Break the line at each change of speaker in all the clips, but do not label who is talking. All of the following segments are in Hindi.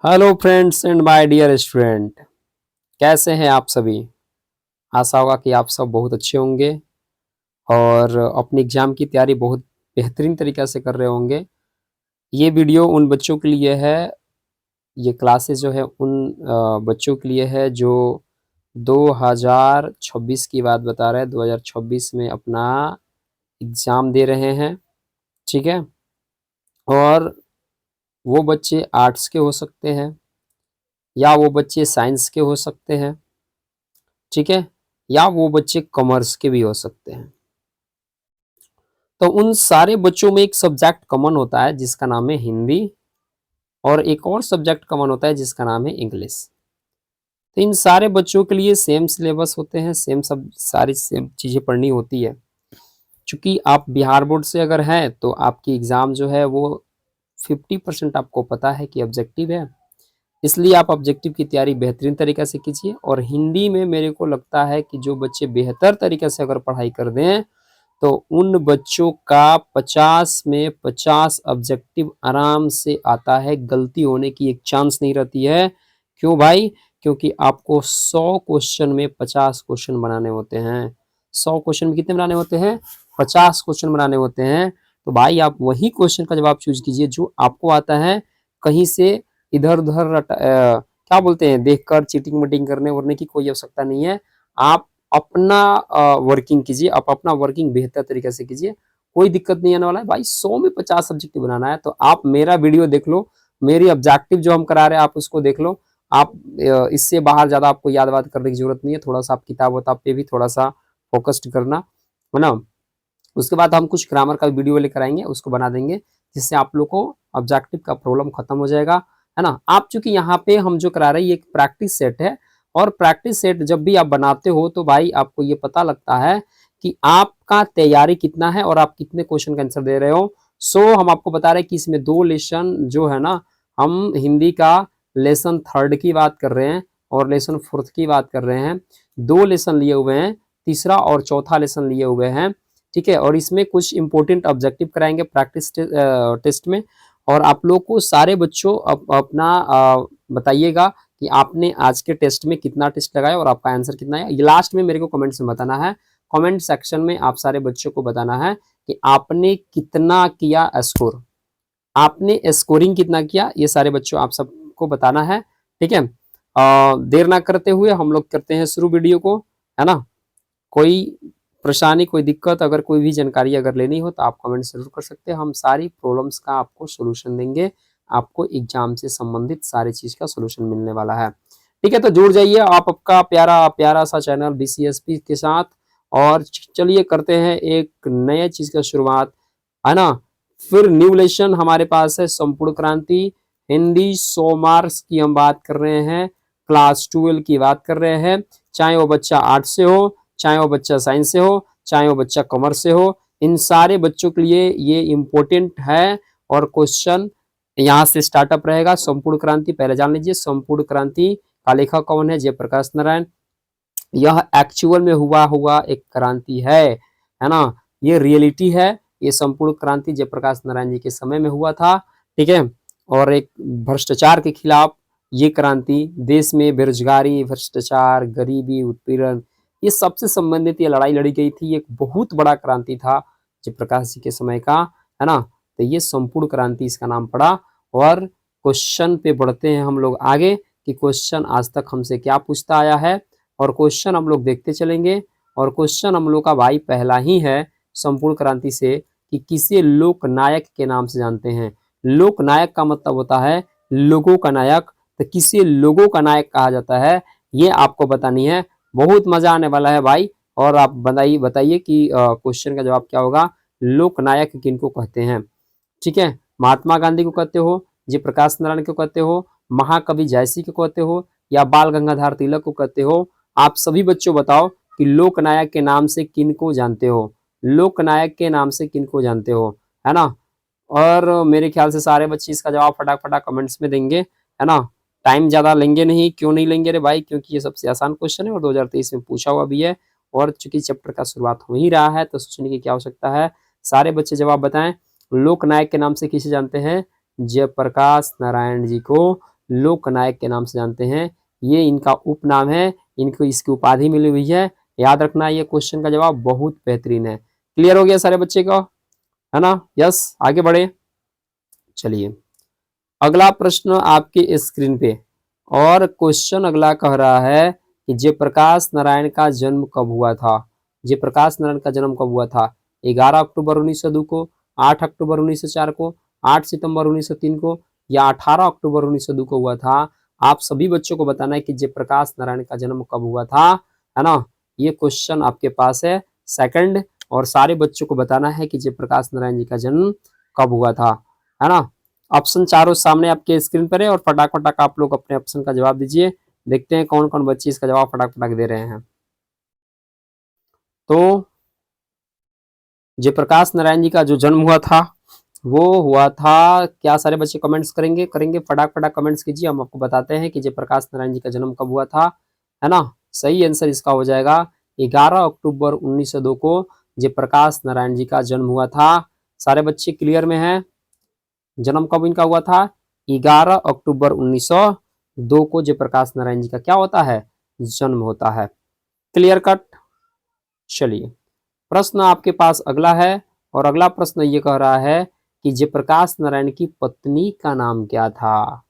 Hello friends and my dear student, कैसे हैं आप सभी। आशा होगा कि आप सब बहुत अच्छे होंगे और अपनी एग्ज़ाम की तैयारी बहुत बेहतरीन तरीक़े से कर रहे होंगे। ये वीडियो उन बच्चों के लिए है, ये क्लासेस जो है उन बच्चों के लिए है जो 2026 की बात बता रहे हैं, 2026 में अपना एग्ज़ाम दे रहे हैं, ठीक है। और वो बच्चे आर्ट्स के हो सकते हैं या वो बच्चे साइंस के हो सकते हैं, ठीक है, या वो बच्चे कॉमर्स के भी हो सकते हैं। तो उन सारे बच्चों में एक सब्जेक्ट कॉमन होता है जिसका नाम है हिंदी, और एक और सब्जेक्ट कॉमन होता है जिसका नाम है इंग्लिश। तो इन सारे बच्चों के लिए सेम सिलेबस होते हैं, सेम सब सारी सेम चीज़ें पढ़नी होती है। चूँकि आप बिहार बोर्ड से अगर हैं तो आपकी एग्ज़ाम जो है वो 50% आपको पता है कि ऑब्जेक्टिव है, इसलिए आप ऑब्जेक्टिव की तैयारी बेहतरीन तरीक़े से कीजिए। और हिंदी में मेरे को लगता है कि जो बच्चे बेहतर तरीक़े से अगर पढ़ाई कर दें तो उन बच्चों का 50 में 50 ऑब्जेक्टिव आराम से आता है, गलती होने की एक चांस नहीं रहती है। क्यों भाई? क्योंकि आपको 100 क्वेश्चन में 50 क्वेश्चन बनाने होते हैं। 100 क्वेश्चन में कितने बनाने होते हैं? 50 क्वेश्चन बनाने होते हैं। तो भाई आप वही क्वेश्चन का जवाब चूज़ कीजिए जो आपको आता है, कहीं से इधर-उधर क्या बोलते हैं, देखकर चीटिंग-मीटिंग करने-वरने की कोई आवश्यकता नहीं है। आप अपना वर्किंग कीजिए, आप अपना वर्किंग बेहतर तरीके से कीजिए, कोई दिक्कत नहीं आने वाला है। भाई 100 में 50 सब्जेक्ट बनाना है तो आप मेरा वीडियो देख लो, मेरी ऑब्जेक्टिव जो हम करा रहे हैं आप उसको देख लो। आप इससे बाहर ज़्यादा आपको याद-वाद करने की ज़रूरत नहीं है, थोड़ा-सा आप किताब-वताब पे भी थोड़ा-सा फ़ोकस्ड करना, है ना? उसके बाद हम कुछ ग्रामर का वीडियो लेकर आएँगे, उसको बना देंगे, जिससे आप लोग को ऑब्जेक्टिव का प्रॉब्लम खत्म हो जाएगा, है ना? आप चूँकि यहाँ पे हम जो करा रहे हैं ये एक प्रैक्टिस सेट है, और प्रैक्टिस सेट जब भी आप बनाते हो तो भाई आपको ये पता लगता है कि आपका तैयारी कितना है और आप कितने क्वेश्चन का आंसर दे रहे हो। सो हम आपको बता रहे हैं कि इसमें 2 लेसन जो है ना, हम हिंदी का लेसन 3rd की बात कर रहे हैं और लेसन 4th की बात कर रहे हैं। 2 लेसन लिए हुए हैं, तीसरा और चौथा लेसन लिए हुए हैं, ठीक है। और इसमें कुछ इंपॉर्टेंट ऑब्जेक्टिव कराएँगे प्रैक्टिस टेस्ट में, और आप लोग को सारे बच्चों अपना बताइएगा कि आपने आज के टेस्ट में कितना टेस्ट लगाया और आपका आंसर कितना है। ये लास्ट में मेरे को कमेंट्स में बताना है। कमेंट सेक्शन में आप सारे बच्चों को बताना है कि आपने कितना किया स्कोर, आपने स्कोरिंग कितना किया, ये सारे बच्चों आप सबको बताना है, ठीक है। देर ना करते हुए हम लोग करते हैं शुरू वीडियो को, है ना। कोई परेशानी, कोई दिक्कत, अगर कोई भी जानकारी अगर लेनी हो तो आप कमेंट ज़रूर कर सकते हैं। हम सारी प्रॉब्लम्स का आपको सॉल्यूशन देंगे, आपको एग्ज़ाम से संबंधित सारी चीज़ का सॉल्यूशन मिलने वाला है। ठीक है, तो जुड़ जाइए आप आपका प्यारा सा चैनल बीसीएसपी के साथ, और चलिए करते हैं एक नए चीज़ का शुरुआत, है ना। फिर न्यू लेसन हमारे पास है संपूर्ण क्रांति हिंदी 100 मार्क्स की हम बात कर रहे हैं, क्लास 12 की बात कर रहे हैं। चाहे वो बच्चा आर्ट्स से हो, चाहे वो बच्चा साइंस से हो, चाहे वो बच्चा कॉमर्स से हो, इन सारे बच्चों के लिए ये इम्पोर्टेंट है। और क्वेश्चन यहाँ से स्टार्टअप रहेगा। संपूर्ण क्रांति पहले जान लीजिए, संपूर्ण क्रांति का लेखक कौन है? जयप्रकाश नारायण। यह एक्चुअल में हुआ एक क्रांति है ना। ये रियलिटी है। ये संपूर्ण क्रांति जयप्रकाश नारायण जी के समय में हुआ था, ठीक है। और एक भ्रष्टाचार के खिलाफ ये क्रांति, देश में बेरोजगारी, भ्रष्टाचार, गरीबी, उत्पीड़न, ये सबसे संबंधित ये लड़ाई लड़ी गई थी। एक बहुत बड़ा क्रांति था जयप्रकाश जी के समय का, है ना। तो ये संपूर्ण क्रांति इसका नाम पड़ा। और क्वेश्चन पे बढ़ते हैं हम लोग आगे कि क्वेश्चन आज तक हमसे क्या पूछता आया है, और क्वेश्चन हम लोग देखते चलेंगे। और क्वेश्चन हम लोग का भाई पहला ही है संपूर्ण क्रांति से कि किसे लोकनायक के नाम से जानते हैं। लोकनायक का मतलब होता है लोगों का नायक, तो किसे लोगों का नायक कहा जाता है ये आपको बतानी है। बहुत मजा आने वाला है भाई। और आप बताइए कि क्वेश्चन का जवाब क्या होगा। लोकनायक किनको कहते हैं, ठीक है। महात्मा गांधी को कहते हो, जयप्रकाश नारायण को कहते हो, महाकवि जयसिंह को कहते हो, या बाल गंगाधर तिलक को कहते हो। आप सभी बच्चों बताओ कि लोकनायक के नाम से किनको जानते हो, लोकनायक के नाम से किनको जानते हो, है ना। और मेरे ख्याल से सारे बच्चे इसका जवाब फटाक-फटाक कमेंट्स में देंगे, है ना। टाइम ज़्यादा लेंगे नहीं, क्यों नहीं लेंगे रे भाई? क्योंकि ये सबसे आसान क्वेश्चन है और 2023 में पूछा हुआ भी है, और चूँकि चैप्टर का शुरुआत हो ही रहा है तो सोचने की क्या आवश्यकता है। सारे बच्चे जवाब बताएँ। लोकनायक के नाम से किसे जानते हैं? जयप्रकाश नारायण जी को लोकनायक के नाम से जानते हैं। ये इनका उपनाम है, इनको इसकी उपाधि मिली हुई है। याद रखना, ये क्वेश्चन का जवाब बहुत बेहतरीन है। क्लियर हो गया सारे बच्चे को, है ना? यस, आगे बढ़े। चलिए अगला प्रश्न आपकी स्क्रीन पे, और क्वेश्चन अगला कह रहा है कि जयप्रकाश नारायण का जन्म कब हुआ था? जयप्रकाश नारायण का जन्म कब हुआ था? 11 अक्टूबर 1902 को, 8 अक्टूबर 1904 को, 8 सितंबर 1903 को, या 18 अक्टूबर 1902 को हुआ था? आप सभी बच्चों को बताना है कि जयप्रकाश नारायण का जन्म कब हुआ था, है ना? ये क्वेश्चन आपके पास है सेकंड, और सारे बच्चों को बताना है कि जयप्रकाश नारायण जी का जन्म कब हुआ था, है ना? ऑप्शन चारों सामने आपके स्क्रीन पर है, और फटाक फटाक आप लोग अपने ऑप्शन का जवाब दीजिए। देखते हैं कौन कौन बच्चे इसका जवाब फटाक फटाक दे रहे हैं। तो जयप्रकाश नारायण जी का जो जन्म हुआ था वो हुआ था, क्या सारे बच्चे कमेंट्स करेंगे? करेंगे, फटाक फटाक कमेंट्स कीजिए, हम आपको बताते हैं कि जयप्रकाश नारायण जी का जन्म कब हुआ था, है ना? सही आंसर इसका हो जाएगा 11 अक्टूबर 1902 को जयप्रकाश नारायण जी का जन्म हुआ था। सारे बच्चे क्लियर में हैं? जन्म कब इनका हुआ था? 11 अक्टूबर 1902 को जयप्रकाश नारायण जी का क्या होता है? जन्म होता है। Clear cut. चलिए प्रश्न आपके पास अगला है, और अगला प्रश्न ये कह रहा है कि जयप्रकाश नारायण की पत्नी का नाम क्या था?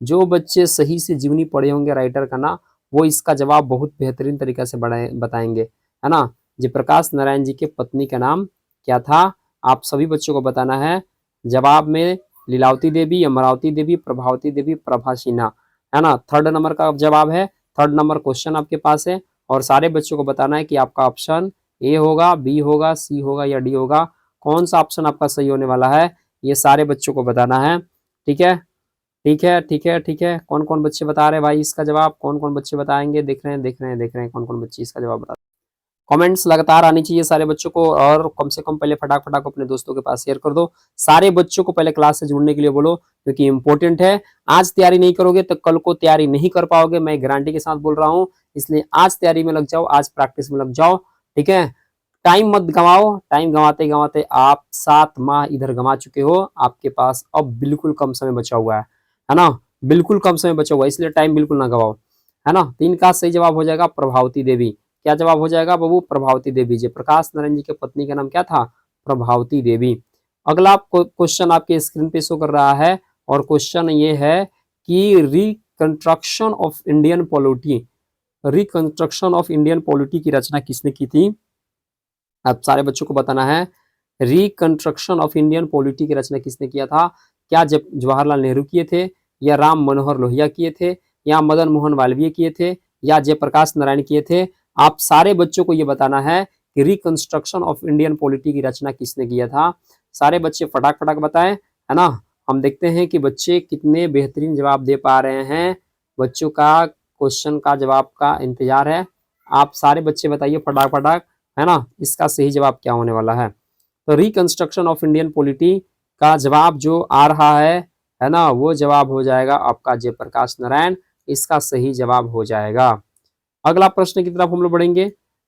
जो बच्चे सही से जीवनी पढ़े होंगे राइटर का ना, वो इसका जवाब बहुत बेहतरीन तरीके से बताएंगे, है ना? जयप्रकाश नारायण जी के पत्नी का नाम क्या था? आप सभी बच्चों को बताना है। जवाब में लीलावती देवी, अमरावती देवी, प्रभावती देवी, प्रभा सिन्हा, है ना? थर्ड नंबर का जवाब है, थर्ड नंबर क्वेश्चन आपके पास है, और सारे बच्चों को बताना है कि आपका ऑप्शन ए होगा, बी होगा, सी होगा या डी होगा। कौन सा ऑप्शन आपका सही होने वाला है, ये सारे बच्चों को बताना है। ठीक है, ठीक है, ठीक है, ठीक है। कौन कौन बच्चे बता रहे हैं भाई इसका जवाब? कौन कौन बच्चे बताएंगे? देख रहे हैं, देख रहे हैं, देख रहे हैं कौन कौन बच्चे इसका जवाब बता। कमेंट्स लगातार आनी चाहिए सारे बच्चों को, और कम से कम पहले फटाक फटाक अपने दोस्तों के पास शेयर कर दो। सारे बच्चों को पहले क्लास से जुड़ने के लिए बोलो, क्योंकि इंपॉर्टेंट है। आज तैयारी नहीं करोगे तो कल को तैयारी नहीं कर पाओगे, मैं गारंटी के साथ बोल रहा हूँ। इसलिए आज तैयारी में लग जाओ, आज प्रैक्टिस में लग जाओ। ठीक है, टाइम मत गंवाओ। टाइम गंवाते गंवाते आप 7 माह इधर गंवा चुके हो। आपके पास अब बिल्कुल कम समय बचा हुआ है ना? बिल्कुल कम समय बचा हुआ है, इसलिए टाइम बिल्कुल ना गवाओ, है ना? तो इनका सही जवाब हो जाएगा प्रभावती देवी। क्या जवाब हो जाएगा बाबू? प्रभावती देवी। जयप्रकाश नारायण जी के पत्नी का नाम क्या था? प्रभावती देवी। अगला क्वेश्चन आपके स्क्रीन पे शो कर रहा है, और क्वेश्चन ये है कि reconstruction of Indian polity, reconstruction of Indian polity की रचना किसने की थी? आप सारे बच्चों को बताना है, रिकंस्ट्रक्शन ऑफ इंडियन पॉलिटी की रचना किसने किया था? क्या जवाहरलाल नेहरू किए थे, या राम मनोहर लोहिया किए थे, या मदन मोहन मालवीय किए थे, या जयप्रकाश नारायण किए थे? आप सारे बच्चों को ये बताना है कि रिकंस्ट्रक्शन ऑफ इंडियन पॉलिटी की रचना किसने किया था। सारे बच्चे फटाक फटाक बताएं, है ना? हम देखते हैं कि बच्चे कितने बेहतरीन जवाब दे पा रहे हैं। बच्चों का क्वेश्चन का जवाब का इंतजार है। आप सारे बच्चे बताइए फटाक फटाक, है ना? इसका सही जवाब क्या होने वाला है? तो रिकंस्ट्रक्शन ऑफ इंडियन पॉलिटी का जवाब जो आ रहा है ना, वो जवाब हो जाएगा आपका जयप्रकाश नारायण। इसका सही जवाब हो जाएगा। अगला प्रश्न की तरफ हम लोग बढ़ेंगे।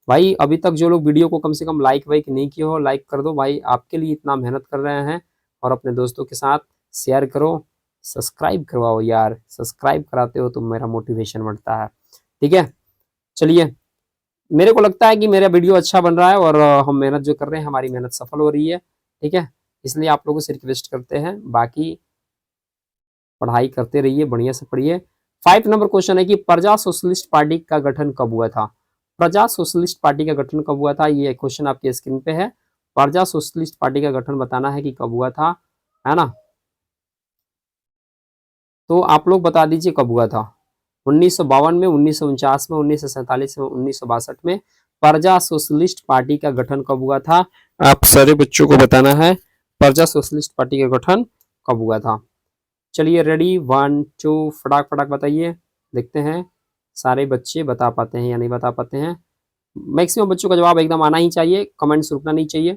भाई अभी तक जो लोग वीडियो को कम से कम लाइक वाइक नहीं किए हो, लाइक कर दो भाई, आपके लिए इतना मेहनत कर रहे हैं। और अपने दोस्तों के साथ शेयर करो, सब्सक्राइब करवाओ यार, सब्सक्राइब कराते हो तो मेरा मोटिवेशन बढ़ता है। ठीक है, चलिए मेरे को लगता है कि मेरा वीडियो अच्छा बन रहा है, और हम मेहनत जो कर रहे हैं हमारी मेहनत सफल हो रही है। ठीक है, इसलिए आप लोगों से रिक्वेस्ट करते हैं, बाकी पढ़ाई करते रहिए, बढ़िया से पढ़िए। 5 नंबर क्वेश्चन है कि प्रजा सोशलिस्ट पार्टी का गठन कब हुआ था? प्रजा सोशलिस्ट पार्टी का गठन कब हुआ था, ये क्वेश्चन आपके स्क्रीन पे है। प्रजा सोशलिस्ट पार्टी का गठन बताना है कि कब हुआ था, है ना? तो आप लोग बता दीजिए कब हुआ था। 1952 में, 1949 में, 1947 में, 1962 में प्रजा सोशलिस्ट पार्टी का गठन कब हुआ था? आप सारे बच्चों को बताना है प्रजा सोशलिस्ट पार्टी का गठन कब हुआ था। चलिए रेडी, 1 2 फटाक फटाक बताइए, देखते हैं सारे बच्चे बता पाते हैं या नहीं बता पाते हैं। मैक्सिमम बच्चों का जवाब एकदम आना ही चाहिए, कमेंट्स रुकना नहीं चाहिए।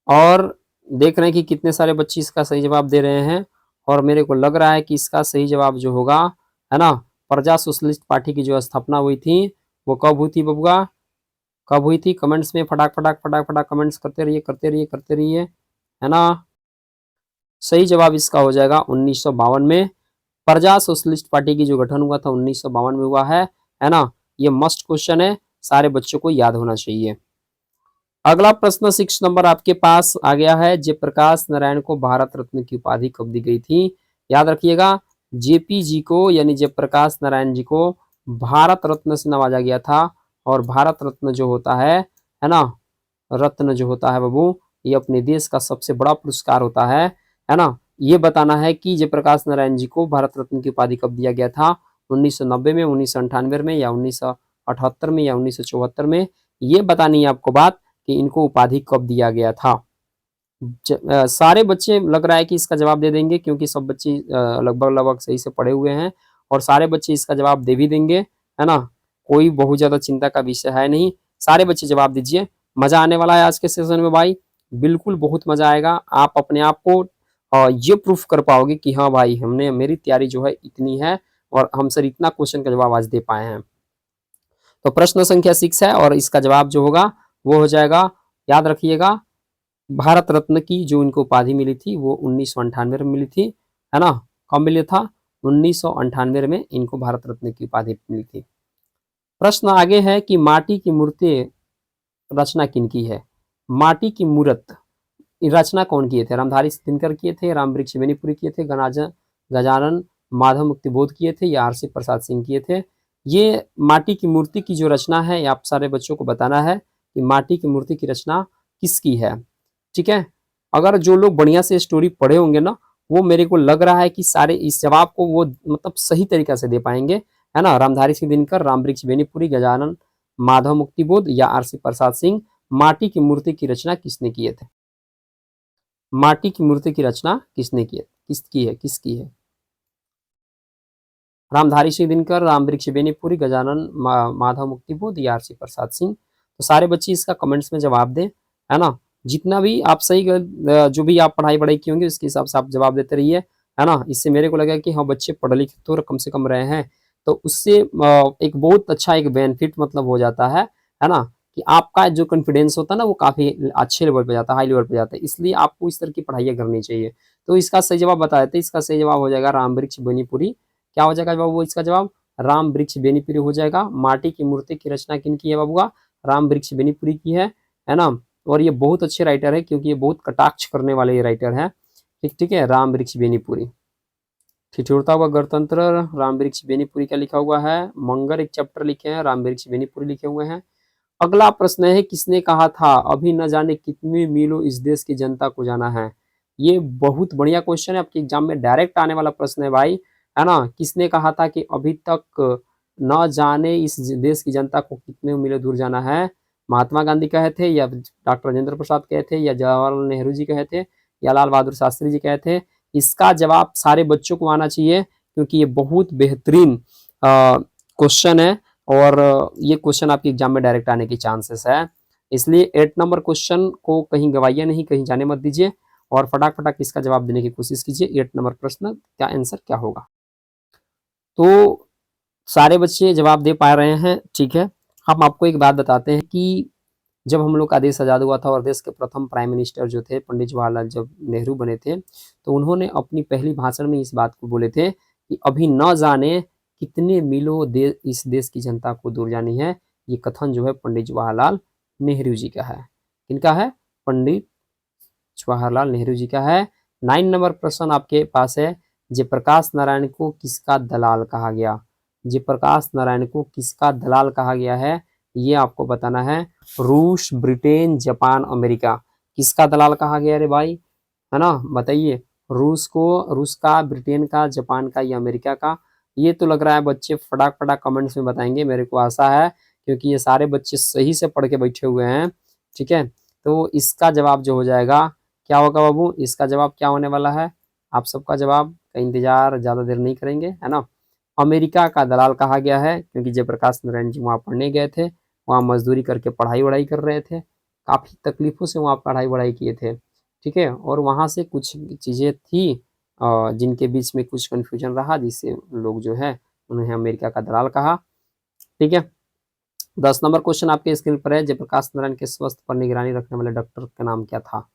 और देख रहे हैं कि कितने सारे बच्चे इसका सही जवाब दे रहे हैं, और मेरे को लग रहा है कि इसका सही जवाब जो होगा, है ना, प्रजा सोशलिस्ट पार्टी की जो स्थापना हुई थी वो कब हुई थी बबुआ? कब हुई थी? कमेंट्स में फटाक फटाक फटाक फटाक कमेंट्स करते रहिए, करते रहिए, करते रहिए, है ना? सही जवाब इसका हो जाएगा 1952 में। प्रजा सोशलिस्ट पार्टी की जो गठन हुआ था 1952 में हुआ है ना। ये मस्ट क्वेश्चन है, सारे बच्चों को याद होना चाहिए। अगला प्रश्न 6 नंबर आपके पास आ गया है, जयप्रकाश नारायण को भारत रत्न की उपाधि कब दी गई थी? याद रखिएगा, जेपी जी को यानी जयप्रकाश नारायण जी को भारत रत्न से नवाजा गया था। और भारत रत्न जो होता है ना, रत्न जो होता है बाबू, ये अपने देश का सबसे बड़ा पुरस्कार होता है ना। ये बताना है कि जयप्रकाश नारायण जी को भारत रत्न की उपाधि कब दिया गया था, 1990 में, 1998 में, या 1978 में, या 1974 में। ये बतानी है आपको बात कि इनको उपाधि कब दिया गया था। सारे बच्चे लग रहा है कि इसका जवाब दे देंगे, क्योंकि सब बच्चे लगभग लगभग सही से पढ़े हुए हैं, और सारे बच्चे इसका जवाब दे भी देंगे, है ना। कोई बहुत ज्यादा चिंता का विषय है नहीं, सारे बच्चे जवाब दीजिए। मजा आने वाला है आज के सेशन में भाई, बिल्कुल बहुत मजा आएगा। आप अपने आप को ये प्रूफ कर पाओगे कि हाँ भाई, हमने मेरी तैयारी जो है इतनी है, और हम सर इतना क्वेश्चन का जवाब आज दे पाए हैं। तो प्रश्न संख्या 6 है, और इसका जवाब जो होगा वो हो जाएगा, याद रखिएगा, भारत रत्न की जो इनको उपाधि मिली थी वो 1998 में मिली थी, है ना। कब मिला था? 1998 में इनको भारत रत्न की उपाधि मिली थी। प्रश्न आगे है कि माटी की मूर्ति रचना किनकी है? माटी की मूर्त रचना कौन किए थे? रामधारी दिनकर किए थे, रामवृक्ष बेनीपुरी किए थे, गजानन माधव मुक्तिबोध किए थे, या आरसी प्रसाद सिंह किए थे? ये माटी की मूर्ति की जो रचना है, आप सारे बच्चों को बताना है कि माटी की मूर्ति की रचना किसकी है, ठीक है। अगर जो लोग बढ़िया से स्टोरी पढ़े होंगे ना, वो मेरे को लग रहा है कि सारे इस जवाब को वो मतलब सही तरीका से दे पाएंगे, है ना। रामधारी सिंह दिनकर, रामवृक्ष बेनीपुरी, गजानन माधव मुक्तिबोध, या आरसी प्रसाद सिंह। माटी की मूर्ति की रचना किसने किए थे? माटी की मूर्ति की रचना किसने की है? किसकी है? रामधारी सिंह दिनकर, रामवृक्ष बेनीपुरी, गजानन माधव मुक्तिबोध, या आरसी प्रसाद सिंह। तो सारे बच्चे इसका कमेंट्स में जवाब दें, है ना। जितना भी आप सही जो भी आप पढ़ाई वढ़ाई की होंगी उसके हिसाब से आप जवाब देते रहिए, है ना। इससे मेरे को लगा कि हाँ, बच्चे पढ़े लिखे तो कम से कम रहे हैं, तो उससे एक बहुत अच्छा एक बेनिफिट मतलब हो जाता है ना, कि आपका जो कॉन्फिडेंस होता है ना वो काफी अच्छे लेवल पे जाता है, हाई लेवल पे जाता है। इसलिए आपको इस तरह की पढ़ाइयाँ करनी चाहिए। तो इसका सही जवाब बता देते, इसका सही जवाब हो जाएगा रामवृक्ष बेनीपुरी। क्या हो जाएगा बाबू इसका जवाब? राम वृक्ष बेनीपुरी हो जाएगा। माटी की मूर्ति की रचना किनकी है बाबूआ? राम वृक्ष बेनीपुरी की है ना। और ये बहुत अच्छे राइटर है, क्योंकि ये बहुत कटाक्ष करने वाले ये राइटर है, ठीक है। राम वृक्ष बेनीपुरी। ठिठुरता हुआ गणतंत्र, राम वृक्ष बेनीपुरी का लिखा हुआ है। मंगर एक चैप्टर लिखे हैं, राम वृक्ष बेनीपुरी लिखे हुए हैं। अगला प्रश्न है, किसने कहा था अभी न जाने कितने मीलों इस देश की जनता को जाना है? ये बहुत बढ़िया क्वेश्चन है, आपके एग्जाम में डायरेक्ट आने वाला प्रश्न है भाई, है ना। किसने कहा था कि अभी तक न जाने इस देश की जनता को कितने मीलों दूर जाना है? महात्मा गांधी कहे थे, या डॉक्टर राजेंद्र प्रसाद कहे थे, या जवाहरलाल नेहरू जी कहे थे, या लाल बहादुर शास्त्री जी कहे थे? इसका जवाब सारे बच्चों को आना चाहिए, क्योंकि ये बहुत बेहतरीन क्वेश्चन है, और ये क्वेश्चन आपके एग्जाम में डायरेक्ट आने की चांसेस है। इसलिए 8 नंबर क्वेश्चन को कहीं गवाइए नहीं, कहीं जाने मत दीजिए, और फटाक फटाक इसका जवाब देने की कोशिश कीजिए। 8 नंबर प्रश्न का आंसर क्या होगा? तो सारे बच्चे जवाब दे पा रहे हैं, ठीक है। हम आपको एक बात बताते हैं कि जब हम लोग का देश आज़ाद हुआ था और देश के प्रथम प्राइम मिनिस्टर जो थे पंडित जवाहरलाल जब नेहरू बने थे, तो उन्होंने अपनी पहली भाषण में इस बात को बोले थे कि अभी न जाने कितने मीलों इस देश की जनता को दूर जानी है। ये कथन जो है पंडित जवाहरलाल नेहरू जी का है। किनका है? पंडित जवाहरलाल नेहरू जी का है। 9 नंबर प्रश्न आपके पास है, जयप्रकाश नारायण को किसका दलाल कहा गया? जयप्रकाश नारायण को किसका दलाल कहा गया है, ये आपको बताना है। रूस, ब्रिटेन, जापान, अमेरिका, किसका दलाल कहा गया रे भाई, है ना, बताइए। रूस को, रूस का, ब्रिटेन का, जापान का, या अमेरिका का? ये तो लग रहा है बच्चे फटाक फटाक कमेंट्स में बताएंगे, मेरे को आशा है, क्योंकि ये सारे बच्चे सही से पढ़ के बैठे हुए हैं, ठीक है। तो इसका जवाब जो हो जाएगा क्या होगा बाबू? इसका जवाब क्या होने वाला है? आप सबका जवाब का इंतजार ज़्यादा देर नहीं करेंगे, है ना। अमेरिका का दलाल कहा गया है, क्योंकि जयप्रकाश नारायण जी वहाँ पढ़ने गए थे, वहाँ मजदूरी करके पढ़ाई वढ़ाई कर रहे थे, काफ़ी तकलीफ़ों से वहाँ पढ़ाई वढ़ाई किए थे, ठीक है। और वहाँ से कुछ चीज़ें थी जिनके बीच में कुछ कन्फ्यूजन रहा, जिससे लोग जो है उन्हें अमेरिका का दलाल कहा, ठीक है। 10 नंबर क्वेश्चन आपके स्क्रीन पर है, जयप्रकाश नारायण के स्वास्थ्य पर निगरानी रखने वाले डॉक्टर का नाम क्या था?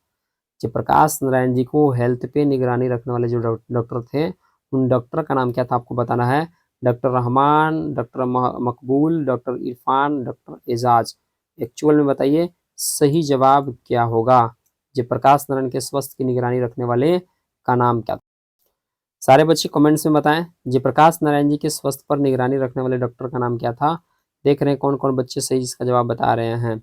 जयप्रकाश नारायण जी को हेल्थ पे निगरानी रखने वाले जो डॉक्टर थे उन डॉक्टर का नाम क्या था आपको बताना है। Doctor Rahman, doctor Maqbool, doctor Irfan, doctor Ejaz. Actual में बताइए सही जवाब क्या होगा। जयप्रकाश नारायण के स्वास्थ्य की निगरानी रखने वाले का नाम क्या था। सारे बच्चे कमेंट्स में बताएं जयप्रकाश नारायण जी के स्वास्थ्य पर निगरानी रखने वाले डॉक्टर का नाम क्या था। देख रहे हैं कौन कौन बच्चे सही इसका जवाब बता रहे हैं।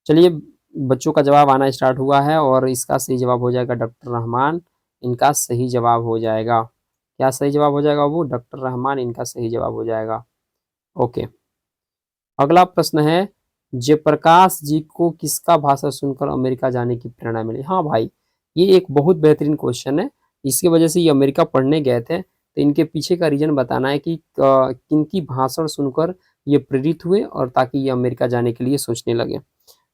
चलिए बच्चों का जवाब आना स्टार्ट हुआ है और इसका सही जवाब हो जाएगा डॉक्टर रहमान। इनका सही जवाब हो जाएगा। क्या सही जवाब हो जाएगा वो? डॉक्टर रहमान इनका सही जवाब हो जाएगा। ओके, अगला प्रश्न है जयप्रकाश जी को किसका भाषण सुनकर अमेरिका जाने की प्रेरणा मिली। हाँ भाई, ये एक बहुत बेहतरीन क्वेश्चन है। इसकी वजह से ये अमेरिका पढ़ने गए थे, तो इनके पीछे का रीजन बताना है कि किनकी भाषण सुनकर ये प्रेरित हुए और ताकि ये अमेरिका जाने के लिए सोचने लगे।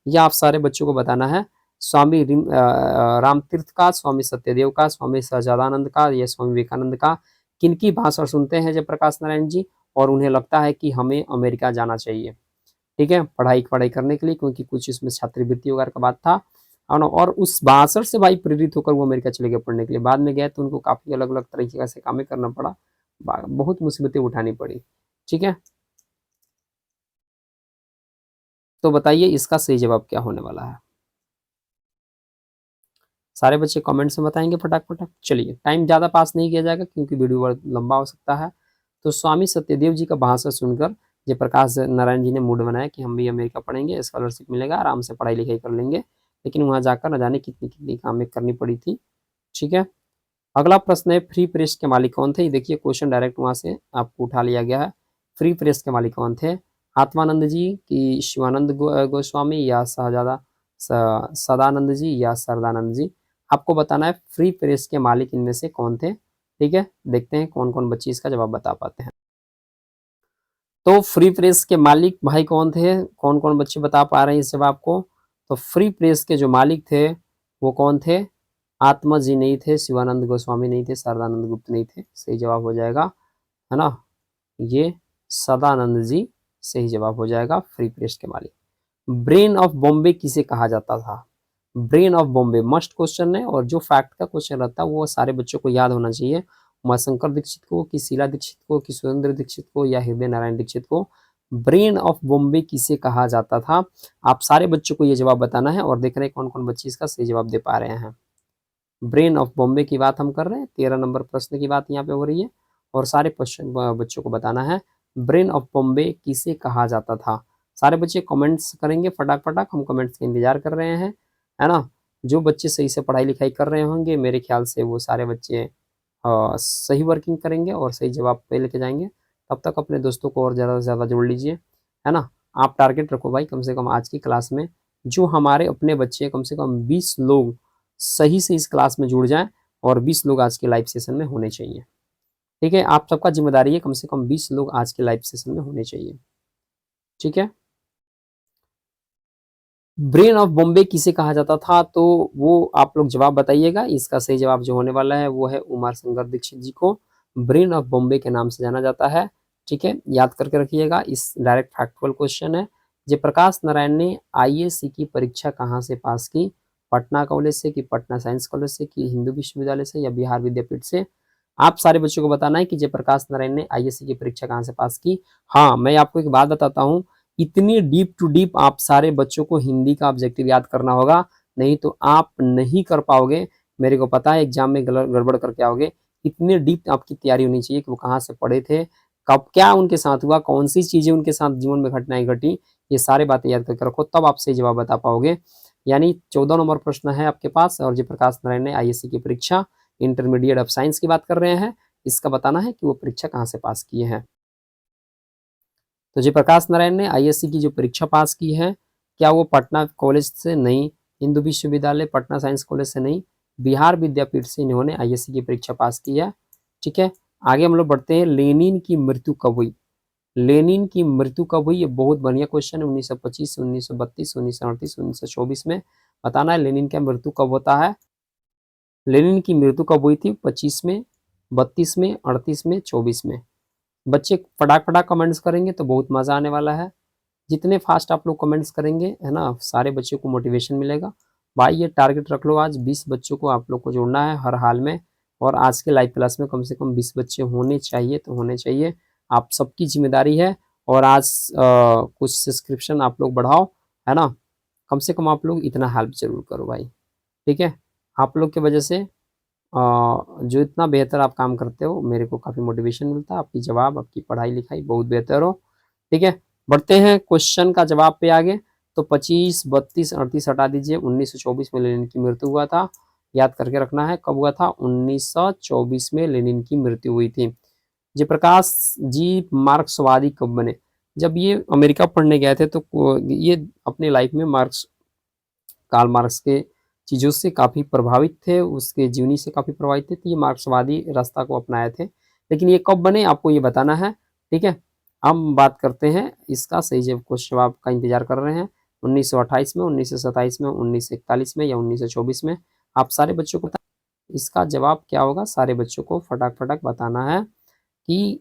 यह आप सारे बच्चों को बताना है। स्वामी रामतीर्थ का, स्वामी सत्यदेव का, स्वामी सहजानंद का या स्वामी विवेकानंद का किनकी भाषण सुनते हैं जयप्रकाश नारायण जी और उन्हें लगता है कि हमें अमेरिका जाना चाहिए। ठीक है, पढ़ाई करने के लिए, क्योंकि कुछ इसमें छात्रवृत्ति वगैरह का बात था और उस भाषण से भाई प्रेरित होकर वो अमेरिका चले गए पढ़ने के लिए। बाद में गए तो उनको काफी अलग अलग तरीके से कामें करना पड़ा, बहुत मुसीबतें उठानी पड़ी। ठीक है, तो बताइए इसका सही जवाब क्या होने वाला है। सारे बच्चे कमेंट्स में बताएंगे फटाक फटाक। चलिए, टाइम ज़्यादा पास नहीं किया जाएगा क्योंकि वीडियो बहुत लंबा हो सकता है। तो स्वामी सत्यदेव जी का भाषण सुनकर जयप्रकाश नारायण जी ने मूड बनाया कि हम भी अमेरिका पढ़ेंगे, स्कॉलरशिप मिलेगा, आराम से पढ़ाई लिखाई कर लेंगे। लेकिन वहाँ जाकर न जाने कितनी कितनी कामें करनी पड़ी थी। ठीक है, अगला प्रश्न है फ्री प्रेस के मालिक कौन थे। देखिए क्वेश्चन डायरेक्ट वहाँ से आपको उठा लिया गया है। फ्री प्रेस के मालिक कौन थे? आत्मानंद जी की शिवानंद गोस्वामी या शहजादा सदानंद जी या सरदानंद जी। आपको बताना है फ्री प्रेस के मालिक इनमें से कौन थे। ठीक है, देखते हैं कौन कौन बच्चे इसका जवाब बता पाते हैं। तो फ्री प्रेस के मालिक भाई कौन थे, कौन कौन बच्चे बता पा रहे हैं इस जवाब को। तो फ्री प्रेस के जो मालिक थे वो कौन थे? आत्मा जी नहीं थे, शिवानंद गोस्वामी नहीं थे, सरदानंद गुप्त नहीं थे। सही जवाब हो जाएगा, है ना, ये सदानंद जी सही जवाब हो जाएगा फ्री प्रेस के मालिक। ब्रेन ऑफ बॉम्बे किसे कहा जाता था? Brain of Bombay must question है और जो फैक्ट का क्वेश्चन रहता है वो सारे बच्चों को याद होना चाहिए। उमाशंकर दीक्षित को कि शीला दीक्षित को कि सुरेंद्र दीक्षित को या हृदय नारायण दीक्षित को ब्रेन ऑफ बॉम्बे किसे कहा जाता था? आप सारे बच्चों को ये जवाब बताना है और देख रहे हैं कौन कौन बच्चे इसका सही जवाब दे पा रहे हैं। ब्रेन ऑफ बॉम्बे की बात हम कर रहे हैं, 13 नंबर प्रश्न की बात यहाँ पे हो रही है और सारे क्वेश्चन बच्चों को बताना है ब्रेन ऑफ बॉम्बे किसे कहा जाता था। सारे बच्चे कमेंट्स करेंगे फटाक फटाक, हम कमेंट्स का इंतजार कर रहे हैं, है ना। जो बच्चे सही से पढ़ाई लिखाई कर रहे होंगे मेरे ख्याल से वो सारे बच्चे सही वर्किंग करेंगे और सही जवाब पे लेके जाएंगे। तब तक अपने दोस्तों को और ज़्यादा से ज़्यादा जोड़ लीजिए, है ना। आप टारगेट रखो भाई, कम से कम आज की क्लास में जो हमारे अपने बच्चे कम से कम 20 लोग सही से इस क्लास में जुड़ जाएं और 20 लोग आज के लाइव सेशन में होने चाहिए। ठीक है, आप सबका जिम्मेदारी है कम से कम 20 लोग आज के लाइव सेशन में होने चाहिए। ठीक है, ब्रेन ऑफ बॉम्बे किसे कहा जाता था, तो वो आप लोग जवाब बताइएगा। इसका सही जवाब जो होने वाला है वो है उमाशंकर दीक्षित जी को ब्रेन ऑफ बॉम्बे के नाम से जाना जाता है। ठीक है, याद करके रखिएगा, इस डायरेक्ट फैक्चुअल क्वेश्चन है। जयप्रकाश नारायण ने आईएएस की परीक्षा कहाँ से पास की? पटना कॉलेज से कि पटना साइंस कॉलेज से कि हिंदू विश्वविद्यालय से या बिहार विद्यापीठ से। आप सारे बच्चों को बताना है कि जयप्रकाश नारायण ने आईएएस की परीक्षा कहाँ से पास की। हाँ, मैं आपको एक बात बताता हूँ, इतनी डीप टू डीप आप सारे बच्चों को हिंदी का ऑब्जेक्टिव याद करना होगा, नहीं तो आप नहीं कर पाओगे। मेरे को पता है एग्जाम में गड़बड़ करके आओगे। इतने डीप आपकी तैयारी होनी चाहिए कि वो कहाँ से पढ़े थे, कब क्या उनके साथ हुआ, कौन सी चीजें उनके साथ जीवन में घटनाएं घटी, ये सारे बातें याद करके रखो, तब आप सही जवाब बता पाओगे। यानी 14 नंबर प्रश्न है आपके पास और जयप्रकाश नारायण ने आईएएस की परीक्षा इंटरमीडिएट ऑफ साइंस की बात कर रहे हैं, इसका बताना है कि वो परीक्षा कहाँ से पास किए हैं। तो जयप्रकाश नारायण ने आईएएस की जो परीक्षा पास की है, क्या वो पटना कॉलेज से नहीं, हिंदू विश्वविद्यालय, पटना साइंस कॉलेज से नहीं, बिहार विद्यापीठ से इन्होंने आईएएस की परीक्षा पास की है। ठीक है, आगे हम लोग बढ़ते हैं। लेनिन की मृत्यु कब हुई? लेनिन की मृत्यु कब हुई? ये बहुत बढ़िया क्वेश्चन है। 1925, 1932, 1938, 1924 में बताना है लेनिन का मृत्यु कब होता है। लेनिन की मृत्यु कब हुई थी? 25 में, 32 में, 38 में, 24 में। बच्चे फटाक फटाक कमेंट्स करेंगे तो बहुत मजा आने वाला है। जितने फास्ट आप लोग कमेंट्स करेंगे, है ना, सारे बच्चों को मोटिवेशन मिलेगा। भाई ये टारगेट रख लो, आज 20 बच्चों को आप लोग को जोड़ना है हर हाल में। और आज के लाइव क्लास में कम से कम 20 बच्चे होने चाहिए, तो होने चाहिए। आप सबकी जिम्मेदारी है। और आज कुछ सब्सक्रिप्शन आप लोग बढ़ाओ, है ना। कम से कम आप लोग इतना हेल्प जरूर करो भाई, ठीक है। आप लोग की वजह से जो इतना बेहतर आप काम करते हो, मेरे को काफ़ी मोटिवेशन मिलता है। आपकी जवाब, आपकी पढ़ाई लिखाई बहुत बेहतर हो, ठीक है। बढ़ते हैं क्वेश्चन का जवाब पे आगे। तो 25, 32, 38 हटा दीजिए। 1924 में लेनिन की मृत्यु हुआ था। याद करके रखना है कब हुआ था, 1924 में लेनिन की मृत्यु हुई थी। जयप्रकाश जी मार्क्सवादी कब बने? जब ये अमेरिका पढ़ने गए थे, तो ये अपने लाइफ में कार्ल मार्क्स के चीज़ों से काफ़ी प्रभावित थे, उसके जीवनी से काफ़ी प्रभावित थे, तो ये मार्क्सवादी रास्ता को अपनाए थे। लेकिन ये कब बने आपको ये बताना है, ठीक है। हम बात करते हैं इसका सही जवाब का इंतजार कर रहे हैं। 1928 में, 1927 में, 1941 में या 1924 में? आप सारे बच्चों को इसका जवाब क्या होगा, सारे बच्चों को फटाक फटाक बताना है कि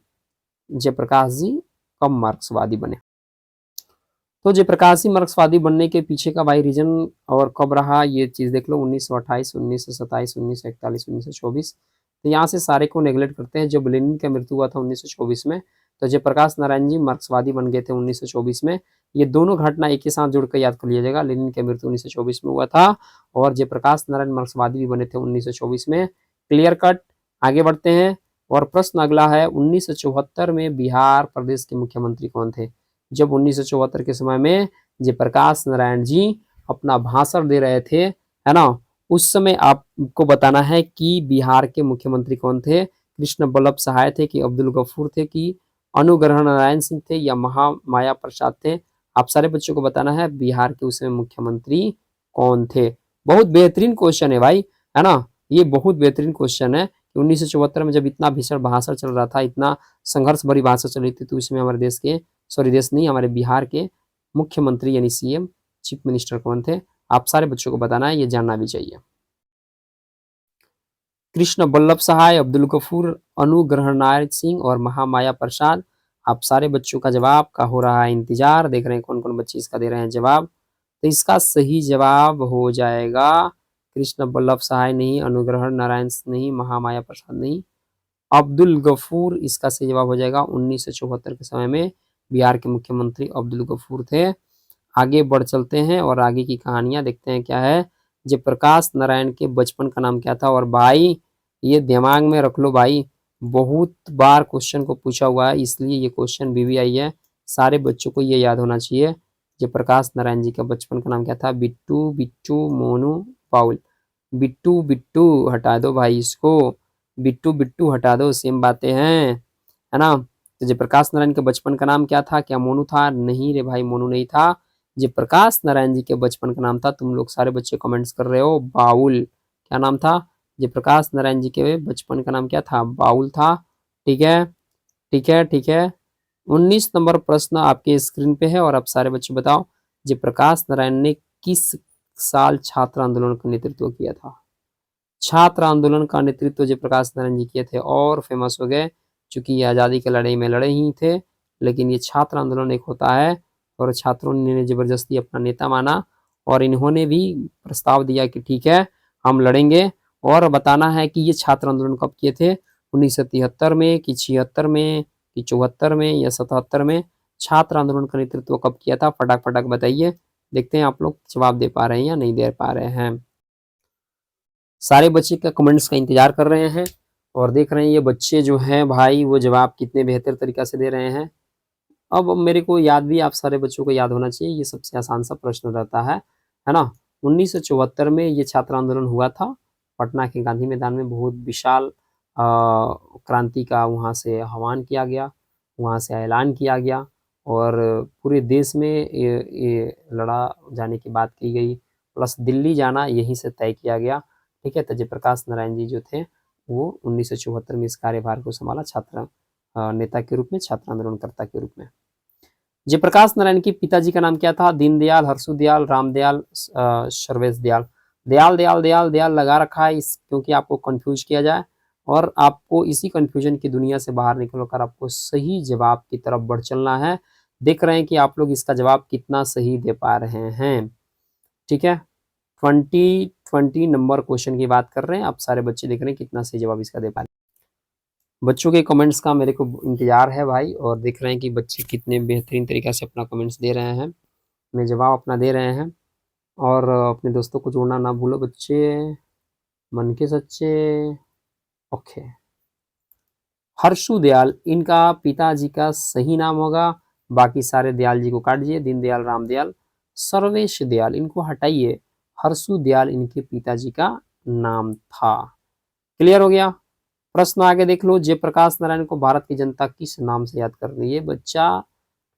जयप्रकाश जी कब मार्क्सवादी बने। तो जयप्रकाश जी मार्क्सवादी बनने के पीछे का भाई रीजन और कब रहा, ये चीज़ देख लो। 1928, 1927, 1941, 1924। तो यहाँ से सारे को नेगलेक्ट करते हैं। जब लेनिन का मृत्यु हुआ था 1924 में, तो जयप्रकाश नारायण जी मार्क्सवादी बन गए थे 1924 में। ये दोनों घटना एक ही साथ जुड़ कर याद कर लिया जाएगा। लेनिन का मृत्यु 1924 में हुआ था और जयप्रकाश नारायण मार्क्सवादी भी बने थे 1924 में। Clear cut. आगे बढ़ते हैं और प्रश्न अगला है, 1974 में बिहार प्रदेश के मुख्यमंत्री कौन थे? जब 1974 के समय में जयप्रकाश नारायण जी अपना भाषण दे रहे थे, है ना, उस समय आपको बताना है कि बिहार के मुख्यमंत्री कौन थे। कृष्ण वल्लभ सहाय थे कि अब्दुल गफूर थे कि अनुग्रह नारायण सिंह थे या महामाया प्रसाद थे? आप सारे बच्चों को बताना है बिहार के उस समय मुख्यमंत्री कौन थे। बहुत बेहतरीन क्वेश्चन है भाई, है ना। ये बहुत बेहतरीन क्वेश्चन है। 1974 में जब इतना भीषण भाषण चल रहा था, इतना संघर्ष भरी भाषण चल रही थी, तो उसमें हमारे देश के, सॉरी देश नहीं, हमारे बिहार के मुख्यमंत्री यानी सीएम, चीफ मिनिस्टर कौन थे? आप सारे बच्चों को बताना है, ये जानना भी चाहिए। कृष्ण वल्लभ सहाय, अब्दुल गफूर, अनुग्रह नारायण सिंह और महामाया प्रसाद। आप सारे बच्चों का जवाब का हो रहा है इंतजार। देख रहे हैं कौन कौन बच्चे इसका दे रहे हैं जवाब। तो इसका सही जवाब हो जाएगा कृष्ण वल्लभ सहाय नहीं, अनुग्रह नारायण नहीं, महामाया प्रसाद नहीं, अब्दुल गफूर इसका सही जवाब हो जाएगा। 1974 के समय में बिहार के मुख्यमंत्री अब्दुल गफूर थे। आगे बढ़ चलते हैं और आगे की कहानियां देखते हैं क्या है। जयप्रकाश नारायण के बचपन का नाम क्या था? और भाई ये दिमाग में रख लो भाई, बहुत बार क्वेश्चन को पूछा हुआ है, इसलिए ये क्वेश्चन BBI है। सारे बच्चों को ये याद होना चाहिए। जयप्रकाश नारायण जी का बचपन का नाम क्या था? बिट्टू, बिट्टू, मोनू, पाउल। बिट्टू बिट्टू हटा दो भाई इसको, बिट्टू बिट्टू हटा दो, सेम बातें हैं, है ना। तो जयप्रकाश नारायण के बचपन का नाम क्या था? क्या मोनू था? नहीं रे भाई, मोनू नहीं था। जयप्रकाश नारायण जी के बचपन का नाम था, तुम लोग सारे बच्चे कमेंट्स कर रहे हो, बाउल। क्या नाम था? जयप्रकाश नारायण जी के बचपन का नाम क्या था? बाउल था। ठीक है, ठीक है, ठीक है। 19 नंबर प्रश्न आपके स्क्रीन पे है और आप सारे बच्चे बताओ, जयप्रकाश नारायण ने किस साल छात्र आंदोलन का नेतृत्व किया था? छात्र आंदोलन का नेतृत्व जयप्रकाश नारायण जी किए थे और फेमस हो गए, चूंकि ये आज़ादी की लड़ाई में लड़े ही थे। लेकिन ये छात्र आंदोलन एक होता है और छात्रों ने जबरदस्ती अपना नेता माना और इन्होंने भी प्रस्ताव दिया कि ठीक है हम लड़ेंगे। और बताना है कि ये छात्र आंदोलन कब किए थे, 1973 में कि 76 में कि 74 में या 77 में? छात्र आंदोलन का नेतृत्व कब किया था? फटाक फटाक बताइए। देखते हैं आप लोग जवाब दे पा रहे हैं या नहीं दे पा रहे हैं। सारे बच्चे का कमेंट्स का इंतजार कर रहे हैं और देख रहे हैं ये बच्चे जो हैं भाई वो जवाब कितने बेहतर तरीका से दे रहे हैं। अब मेरे को याद भी, आप सारे बच्चों को याद होना चाहिए, ये सबसे आसान सा प्रश्न रहता है ना। 1974 में ये छात्र आंदोलन हुआ था पटना के गांधी मैदान में। बहुत विशाल क्रांति का वहाँ से आह्वान किया गया, वहाँ से ऐलान किया गया और पूरे देश में ये लड़ा जाने की बात की गई, प्लस दिल्ली जाना यहीं से तय किया गया। ठीक है, तो जयप्रकाश नारायण जी जो थे वो 1974 में इस कार्यभार को संभाला, छात्र नेता के रूप में, छात्र आंदोलनकर्ता के रूप में। जयप्रकाश नारायण के पिताजी का नाम क्या था? दीनदयाल, हर्षुदयाल, रामदयाल, सर्वेश दयाल। दयाल दयाल दयाल दयाल लगा रखा है इस, क्योंकि आपको कंफ्यूज किया जाए और आपको इसी कंफ्यूजन की दुनिया से बाहर निकलकर आपको सही जवाब की तरफ बढ़ चलना है। देख रहे हैं कि आप लोग इसका जवाब कितना सही दे पा रहे हैं। ठीक है, 20 20 नंबर क्वेश्चन की बात कर रहे हैं। आप सारे बच्चे देख रहे हैं कितना सही जवाब इसका दे पा रहे हैं। बच्चों के कमेंट्स का मेरे को इंतजार है भाई, और देख रहे हैं कि बच्चे कितने बेहतरीन तरीका से अपना कमेंट्स दे रहे हैं, अपने जवाब अपना दे रहे हैं। और अपने दोस्तों को जोड़ना ना भूलो बच्चे, मन के सच्चे। ओके, हर्षु दयाल इनका पिताजी का सही नाम होगा, बाकी सारे दयाल जी को काट दिए, दीनदयाल, रामदयाल, सर्वेश दयाल इनको हटाइए, हर्षु दयाल इनके पिताजी का नाम था। क्लियर हो गया। प्रश्न आगे देख लो, जयप्रकाश नारायण को भारत की जनता किस नाम से याद कर रही है? बच्चा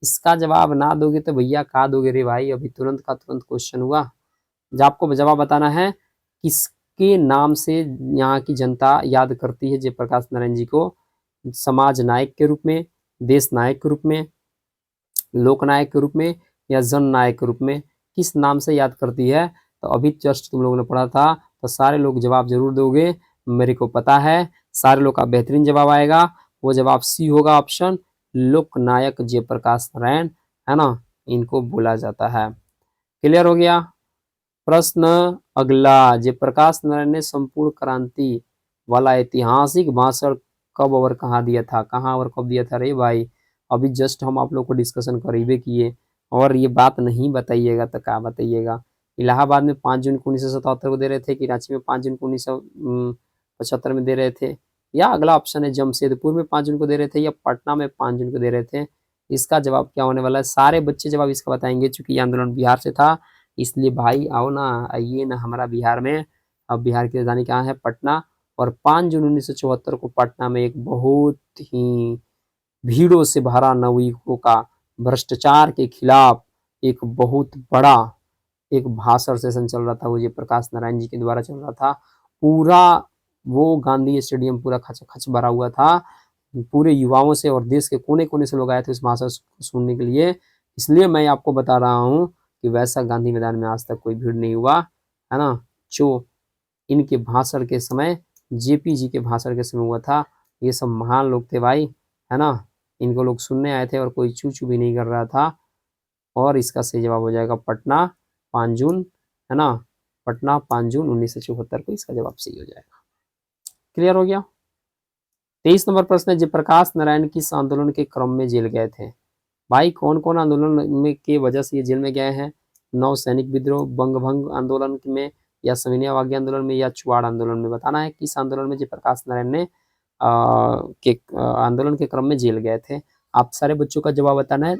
इसका जवाब ना दोगे तो भैया कहा दोगे रे भाई, अभी तुरंत का तुरंत क्वेश्चन हुआ। जब आपको जवाब बताना है किसके नाम से यहाँ की जनता याद करती है जयप्रकाश नारायण जी को, समाज नायक के रूप में, देश नायक के रूप में, लोक नायक के रूप में, या जन नायक के रूप में, किस नाम से याद करती है? तो अभी जस्ट तुम लोगों ने पढ़ा था, तो सारे लोग जवाब जरूर दोगे, मेरे को पता है सारे लोग का बेहतरीन जवाब आएगा। वो जवाब सी होगा, ऑप्शन लोक नायक जयप्रकाश नारायण, है ना, इनको बोला जाता है। क्लियर हो गया। प्रश्न अगला, जयप्रकाश नारायण ने संपूर्ण क्रांति वाला ऐतिहासिक भाषण कब और कहाँ दिया था? कहाँ और कब दिया था रे भाई? अभी जस्ट हम आप लोग को डिस्कशन करीबे किए, और ये बात नहीं बताइएगा तो क्या बताइएगा। इलाहाबाद में 5 जून को 1977 को दे रहे थे, कि रांची में 5 जून को 1975 में दे रहे थे, या अगला ऑप्शन है जमशेदपुर में 5 जून को दे रहे थे, या पटना में 5 जून को दे रहे थे? इसका जवाब क्या होने वाला है? सारे बच्चे जवाब इसका बताएंगे, चूंकि ये आंदोलन बिहार से था, इसलिए भाई आओ ना, आइए ना हमारा बिहार में। अब बिहार की राजधानी कहाँ है? पटना। और 5 जून 1974 को पटना में एक बहुत ही भीड़ों से भरा नवयुवकों का भ्रष्टाचार के खिलाफ एक बहुत बड़ा एक भाषण सेशन चल रहा था, वो जयप्रकाश नारायण जी के द्वारा चल रहा था। पूरा वो गांधी स्टेडियम पूरा खच भरा हुआ था, पूरे युवाओं से, और देश के कोने कोने से लोग आए थे उस भाषण सुनने के लिए। इसलिए मैं आपको बता रहा हूँ कि वैसा गांधी मैदान में आज तक कोई भीड़ नहीं हुआ, है ना, जो इनके भाषण के समय, जेपी जी के भाषण के समय हुआ था। ये सब महान लोग थे भाई, है ना, इनको लोग सुनने आए थे, और कोई चू चू भी नहीं कर रहा था। और इसका सही जवाब हो जाएगा पटना 5 जून, है ना, पटना 5 जून 1974 को इसका जवाब सही हो जाएगा। क्लियर हो गया। 23 नंबर प्रश्न है, जयप्रकाश नारायण किस आंदोलन के क्रम में जेल गए थे? भाई कौन कौन आंदोलन में के वजह से ये जेल में गए हैं? नौ सैनिक विद्रोह, बंगभंग आंदोलन में, या सविनय अवज्ञा आंदोलन में, या चुआड़ आंदोलन में? बताना है किस आंदोलन में जयप्रकाश नारायण ने आंदोलन के क्रम में जेल गए थे। आप सारे बच्चों का जवाब बताना है,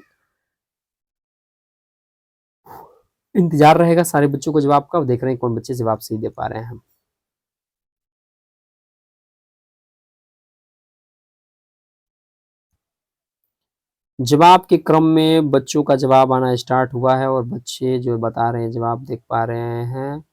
इंतजार रहेगा सारे बच्चों को जवाब का। देख रहे हैं कौन बच्चे जवाब सही दे पा रहे हैं हम। जवाब के क्रम में बच्चों का जवाब आना स्टार्ट हुआ है, और बच्चे जो बता रहे हैं जवाब देख पा रहे हैं,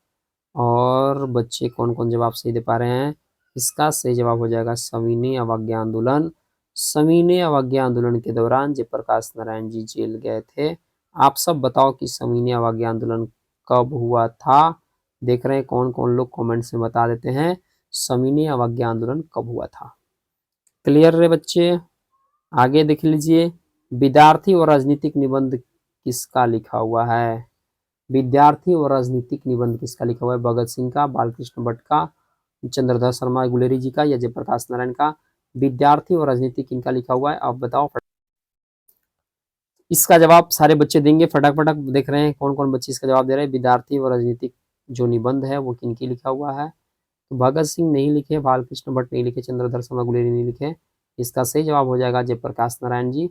और बच्चे कौन कौन जवाब सही दे पा रहे हैं। इसका सही जवाब हो जाएगा सविनय अवज्ञा आंदोलन। सविनय अवज्ञा आंदोलन के दौरान जयप्रकाश नारायण जी जेल गए थे। आप सब बताओ कि सविनय अवज्ञा आंदोलन कब हुआ था? देख रहे हैं कौन कौन लोग कमेंट्स में बता देते हैं सविनय अवज्ञा आंदोलन कब हुआ था। क्लियर है बच्चे? आगे देख लीजिए, विद्यार्थी और राजनीतिक निबंध किसका लिखा हुआ है? विद्यार्थी और राजनीतिक निबंध किसका लिखा हुआ है? भगत सिंह का, बालकृष्ण भट्ट का, चंद्रधर शर्मा गुलेरी जी का, या जयप्रकाश नारायण का? विद्यार्थी और राजनीतिक किनका लिखा हुआ है आप बताओ। इसका जवाब सारे बच्चे देंगे फटाक फटाक। देख रहे हैं कौन कौन बच्चे इसका जवाब दे रहे हैं। विद्यार्थी और राजनीतिक जो निबंध है वो किनकी लिखा हुआ है? तो भगत सिंह नहीं लिखे, बालकृष्ण भट्ट नहीं लिखे, चंद्रधर शर्मा गुलेरी नहीं लिखे। इसका सही जवाब हो जाएगा जयप्रकाश नारायण जी।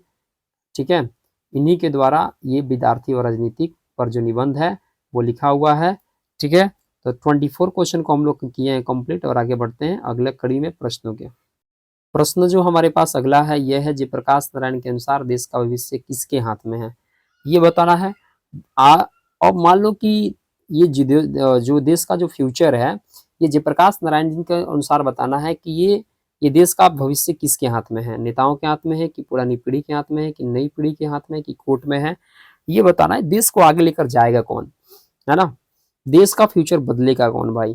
ठीक है, इन्हीं के द्वारा ये विद्यार्थी और राजनीतिक पर जो निबंध है वो लिखा हुआ है। ठीक है, तो 24 क्वेश्चन को हम लोग किए हैं कंप्लीट, और आगे बढ़ते हैं अगले कड़ी में प्रश्नों के। प्रश्न जो हमारे पास अगला है यह है, जयप्रकाश नारायण के अनुसार देश का भविष्य किसके हाथ में है? ये बताना है। अब मान लो कि ये जो देश का जो फ्यूचर है, ये जयप्रकाश नारायण जी के अनुसार बताना है कि ये देश का भविष्य किसके हाथ में है? नेताओं के हाथ में है, कि पुरानी पीढ़ी के हाथ में है, कि नई पीढ़ी के हाथ में है, कि कोर्ट में है? ये बताना है। देश को आगे लेकर जाएगा कौन, है ना, देश का फ्यूचर बदलेगा कौन भाई?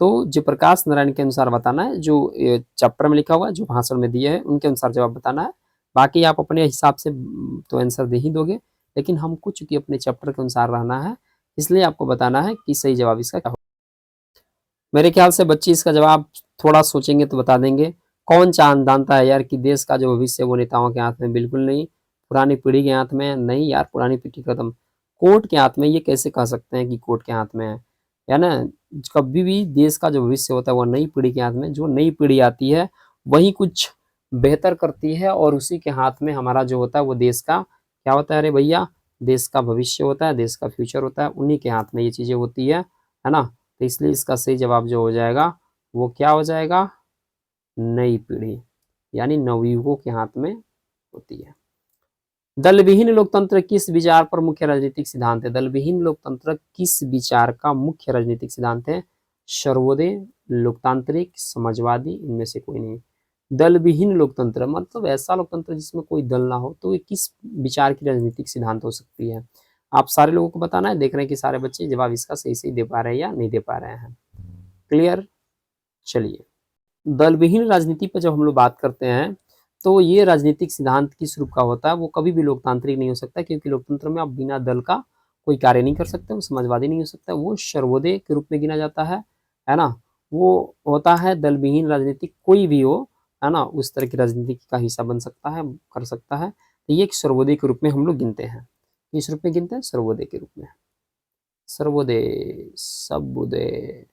तो जयप्रकाश नारायण के अनुसार बताना है, जो चैप्टर में लिखा हुआ है, जो भाषण में दिए हैं उनके अनुसार जवाब बताना है। बाकी आप अपने हिसाब से तो आंसर दे ही दोगे, लेकिन हमको चूंकि अपने चैप्टर के अनुसार रहना है, इसलिए आपको बताना है कि सही जवाब इसका क्या होगा। मेरे ख्याल से बच्चे इसका जवाब थोड़ा सोचेंगे तो बता देंगे। कौन चांद जानता है यार कि देश का जो भविष्य है वो नेताओं के हाथ में? बिल्कुल नहीं। पुरानी पीढ़ी के हाथ में नहीं यार, पुरानी पीढ़ी खत्म। कोर्ट के हाथ में, ये कैसे कह सकते हैं कि कोर्ट के हाथ में है ना? कभी भी देश का जो भविष्य होता है वो नई पीढ़ी के हाथ में। जो नई पीढ़ी आती है वही कुछ बेहतर करती है और उसी के हाथ में हमारा जो होता है वो देश का क्या होता है? अरे भैया, देश का भविष्य होता है, देश का फ्यूचर होता है, उन्हीं के हाथ में ये चीजें होती है ना? तो इसलिए इसका सही जवाब जो हो जाएगा वो क्या हो जाएगा? नई पीढ़ी, यानी नवयुगों के हाथ में होती है। दलविहीन लोकतंत्र किस विचार पर मुख्य राजनीतिक सिद्धांत है? दलविहीन लोकतंत्र किस विचार का मुख्य राजनीतिक सिद्धांत है? सर्वोदय, लोकतांत्रिक, समाजवादी, इनमें से कोई नहीं। दलविहीन लोकतंत्र मतलब ऐसा लोकतंत्र जिसमें कोई दल ना हो, तो ये किस विचार की राजनीतिक सिद्धांत हो सकती है? आप सारे लोगों को बताना है। देख रहे हैं कि सारे बच्चे जवाब इसका सही सही दे पा रहे हैं या नहीं दे पा रहे हैं। क्लियर? चलिए, दलविहीन राजनीति पर जब हम लोग बात करते हैं तो ये राजनीतिक सिद्धांत किस रूप का होता है? वो कभी भी लोकतांत्रिक नहीं हो सकता, क्योंकि लोकतंत्र में आप बिना दल का कोई कार्य नहीं कर सकते। वो समाजवादी नहीं हो सकता, वो सर्वोदय के रूप में गिना जाता है ना? वो होता है दलविहीन राजनीति, कोई भी हो, है ना, उस तरह की राजनीति का हिस्सा बन सकता है, कर सकता है। तो ये एक सर्वोदय के रूप में हम लोग गिनते हैं। किस रूप में गिनते हैं? सर्वोदय के रूप में। सर्वोदय, सबोदय।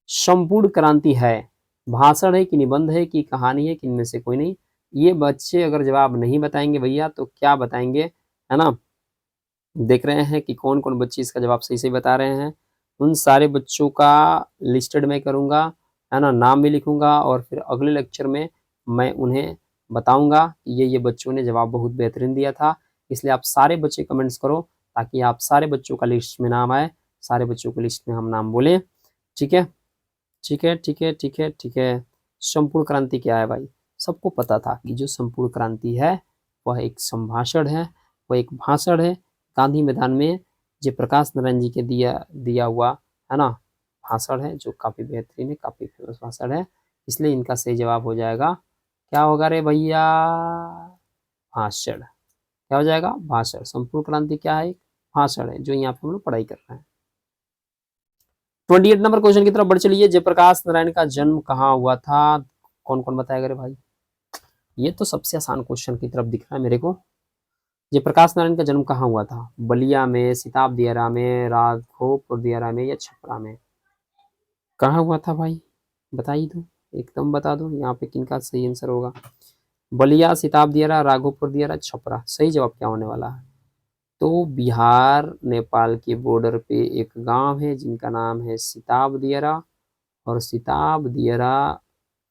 संपूर्ण क्रांति है, भाषण है कि निबंध है कि कहानी है कि इनमें से कोई नहीं? ये बच्चे अगर जवाब नहीं बताएंगे भैया तो क्या बताएंगे, है ना? देख रहे हैं कि कौन कौन बच्चे इसका जवाब सही सही बता रहे हैं। उन सारे बच्चों का लिस्टेड मैं करूंगा, है ना, नाम भी लिखूंगा और फिर अगले लेक्चर में मैं उन्हें बताऊंगा कि ये बच्चों ने जवाब बहुत बेहतरीन दिया था। इसलिए आप सारे बच्चे कमेंट्स करो ताकि आप सारे बच्चों का लिस्ट में नाम आए, सारे बच्चों को लिस्ट में हम नाम बोलें। ठीक है, ठीक है, ठीक है, ठीक है, ठीक है। संपूर्ण क्रांति क्या है भाई? सबको पता था कि जो संपूर्ण क्रांति है वह एक संभाषण है, वह एक भाषण है गांधी मैदान में जयप्रकाश नारायण जी के दिया दिया हुआ, है ना, भाषण है, जो काफी बेहतरीन है, काफी फेमस भाषण है। इसलिए इनका सही जवाब हो जाएगा, क्या होगा रे भैया? भाषण। क्या हो जाएगा? भाषण। संपूर्ण क्रांति क्या है? एक भाषण है, जो यहाँ पे हम लोग पढ़ाई कर रहे हैं। 28 नंबर क्वेश्चन की तरफ बढ़ चलिए। जयप्रकाश नारायण का जन्म कहाँ हुआ था? कौन कौन बताएगा रे भाई? ये तो सबसे आसान क्वेश्चन की तरफ दिख रहा है मेरे को। जयप्रकाश नारायण का जन्म कहाँ हुआ था? बलिया में, सिताब दियारा में, राघोपुर दियारा में या छपरा में? कहाँ हुआ था भाई? बताइए दो, एकदम बता दो यहाँ पे किनका सही आंसर होगा। बलिया, सिताब दियारा, राघोपुर दियारा, छपरा। सही जवाब क्या होने वाला है? तो बिहार नेपाल के बॉर्डर पे एक गांव है जिनका नाम है सिताब दियारा, और सिताब दियारा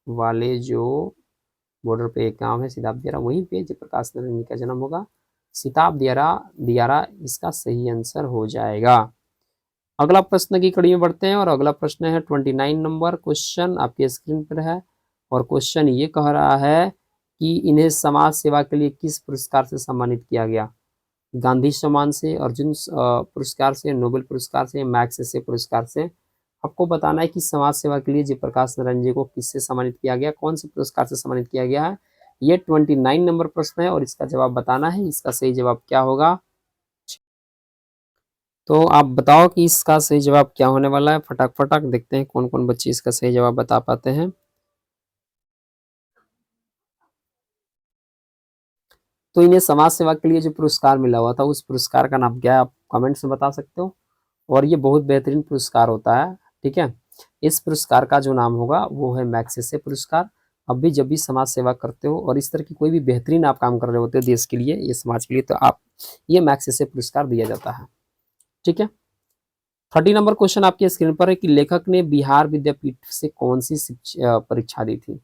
वाले जो बॉर्डर पे एक गांव है सिताब दियारा, वहीं पे जयप्रकाश नारायण जी का जन्म होगा। सिताब दियारा दियारा इसका सही आंसर हो जाएगा। अगला प्रश्न की कड़ी में बढ़ते हैं और अगला प्रश्न है 29 नंबर क्वेश्चन आपके स्क्रीन पर है। और क्वेश्चन ये कह रहा है कि इन्हें समाज सेवा के लिए किस पुरस्कार से सम्मानित किया गया? गांधी सम्मान से, अर्जुन पुरस्कार से, नोबेल पुरस्कार से, मैग्सेसे पुरस्कार से? आपको बताना है कि समाज सेवा के लिए जयप्रकाश नारायण जी को किससे सम्मानित किया गया, कौन से पुरस्कार से सम्मानित किया गया है। ये 29 नंबर प्रश्न है और इसका जवाब बताना है। इसका सही जवाब क्या होगा? तो आप बताओ कि इसका सही जवाब क्या होने वाला है। फटाक फटाक देखते हैं कौन कौन बच्चे इसका सही जवाब बता पाते हैं। तो इन्हें समाज सेवा के लिए जो पुरस्कार मिला हुआ था उस पुरस्कार का नाम क्या है? आप कमेंट्स में बता सकते हो। और ये बहुत बेहतरीन पुरस्कार होता है। ठीक है, इस पुरस्कार का जो नाम होगा वो है मैग्सेसे पुरस्कार। अब भी जब भी समाज सेवा करते हो और इस तरह की कोई भी बेहतरीन आप काम कर रहे होते हो देश के लिए, ये समाज के लिए, तो आप ये मैग्सेसे पुरस्कार दिया जाता है। ठीक है, 30 नंबर क्वेश्चन आपके स्क्रीन पर है कि लेखक ने बिहार विद्यापीठ से कौन सी परीक्षा दी थी?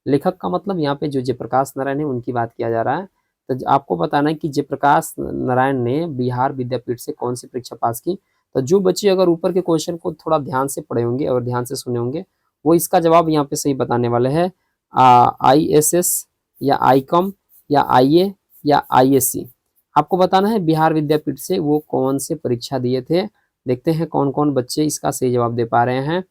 लेखक का मतलब यहाँ पे जो जयप्रकाश नारायण है उनकी बात किया जा रहा है। तो आपको बताना है कि जयप्रकाश नारायण ने बिहार विद्यापीठ से कौन सी परीक्षा पास की। तो जो बच्चे अगर ऊपर के क्वेश्चन को थोड़ा ध्यान से पढ़े होंगे और ध्यान से सुने होंगे वो इसका जवाब यहाँ पे सही बताने वाले हैं। ISS या ICOM या IA या ISC। आपको बताना है बिहार विद्यापीठ से वो कौन से परीक्षा दिए थे। देखते हैं कौन कौन बच्चे इसका सही जवाब दे पा रहे हैं।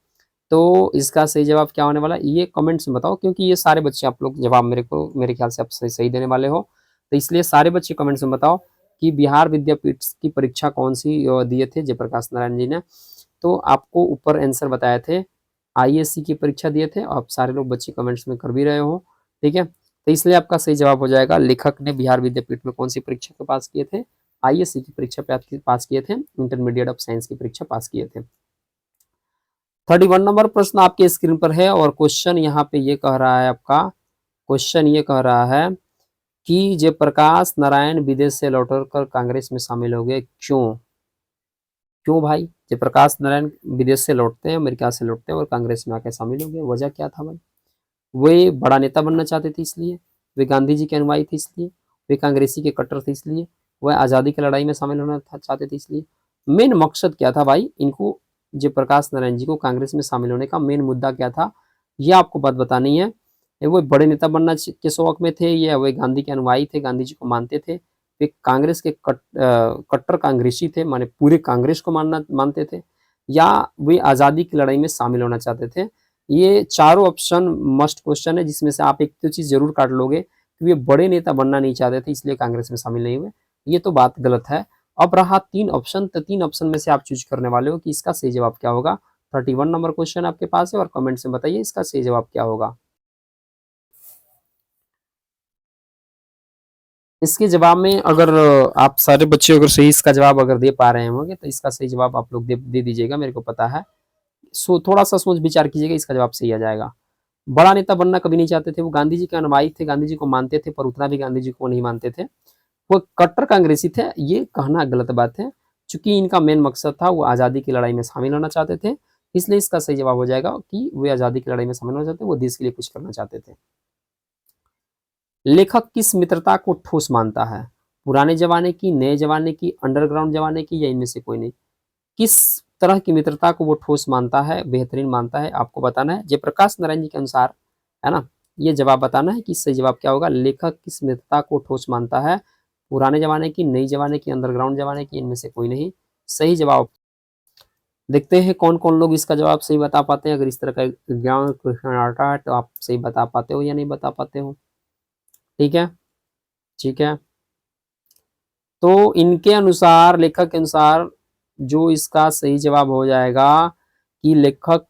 तो इसका सही जवाब क्या होने वाला है ये कमेंट्स में बताओ, क्योंकि ये सारे बच्चे आप लोग जवाब मेरे ख्याल से आप सही देने वाले हो। तो इसलिए सारे बच्चे कमेंट्स में बताओ कि बिहार विद्यापीठ की परीक्षा कौन सी दिए थे जयप्रकाश नारायण जी ने। तो आपको ऊपर आंसर बताए थे आईएएस की परीक्षा दिए थे। आप सारे लोग बच्चे कमेंट्स में कर भी रहे हो, ठीक है। तो इसलिए आपका सही जवाब हो जाएगा, लेखक ने बिहार विद्यापीठ में कौन सी परीक्षा के पास किए थे? आईएएस की परीक्षा पास किए थे, इंटरमीडिएट ऑफ साइंस की परीक्षा पास किए थे। 31 नंबर प्रश्न आपके स्क्रीन पर है और क्वेश्चन यहाँ पे ये कह रहा है, आपका क्वेश्चन ये कह रहा है कि जयप्रकाश नारायण विदेश से लौटकर कांग्रेस में शामिल हो गए, क्यों? क्यों भाई जयप्रकाश नारायण विदेश से लौटते हैं, अमेरिका से लौटते हैं और कांग्रेस में आकर शामिल हो गए, वजह क्या था भाई? वे बड़ा नेता बनना चाहते थे इसलिए, वे गांधी जी के अनुयायी थे इसलिए, वे कांग्रेसी के कट्टर थे इसलिए, वह आज़ादी की लड़ाई में शामिल होना चाहते थे इसलिए। मेन मकसद क्या था भाई इनको, जयप्रकाश नारायण जी को कांग्रेस में शामिल होने का मेन मुद्दा क्या था, ये आपको बात बतानी है। वो बड़े नेता बनना के शौक में थे या वे गांधी के अनुयायी थे, गांधी जी को मानते थे, वे कांग्रेस के कट्टर कांग्रेसी थे, माने पूरे कांग्रेस को मानते थे, या वे आज़ादी की लड़ाई में शामिल होना चाहते थे? ये चारों ऑप्शन मस्ट क्वेश्चन है, जिसमें से आप एक तो चीज़ जरूर काट लोगे कि वे बड़े नेता बनना नहीं चाहते थे इसलिए कांग्रेस में शामिल नहीं हुए, ये तो बात गलत है। अब रहा 3 ऑप्शन, तो 3 ऑप्शन में से आप चूज करने वाले हो कि इसका सही जवाब क्या होगा। 31 नंबर क्वेश्चन आपके पास है और कमेंट में बताइए इसका सही जवाब क्या होगा। इसके जवाब में अगर आप सारे बच्चे अगर सही इसका जवाब अगर दे पा रहे होंगे तो इसका सही जवाब आप लोग दे दीजिएगा, मेरे को पता है। थोड़ा सा सोच विचार कीजिएगा, इसका जवाब सही आ जाएगा। बड़ा नेता बनना कभी नहीं चाहते थे, वो गांधी जी के अनुयायी थे, गांधी जी को मानते थे, पर उतना भी गांधी जी को नहीं मानते थे, वो कट्टर कांग्रेसी थे, ये कहना गलत बात है। चूंकि इनका मेन मकसद था वो आज़ादी की लड़ाई में शामिल होना चाहते थे, इसलिए इसका सही जवाब हो जाएगा कि वे आज़ादी की लड़ाई में शामिल होना चाहते थे, वो देश के लिए कुछ करना चाहते थे। लेखक किस मित्रता को ठोस मानता है? पुराने जमाने की, नए जमाने की, अंडरग्राउंड जमाने की, या इनमें से कोई नहीं? किस तरह की मित्रता को वो ठोस मानता है, बेहतरीन मानता है, आपको बताना है। जयप्रकाश नारायण जी के अनुसार, है ना, ये जवाब बताना है कि सही जवाब क्या होगा। लेखक किस मित्रता को ठोस मानता है? पुराने जमाने की, नई जमाने की, अंडरग्राउंड जमाने की, इनमें से कोई नहीं। सही जवाब देखते हैं कौन कौन लोग इसका जवाब सही बता पाते हैं। अगर इस तरह का एग्जाम क्वेश्चन आता है तो आप सही बता पाते हो या नहीं बता पाते हो, ठीक है, ठीक है। तो इनके अनुसार, लेखक के अनुसार, जो इसका सही जवाब हो जाएगा कि लेखक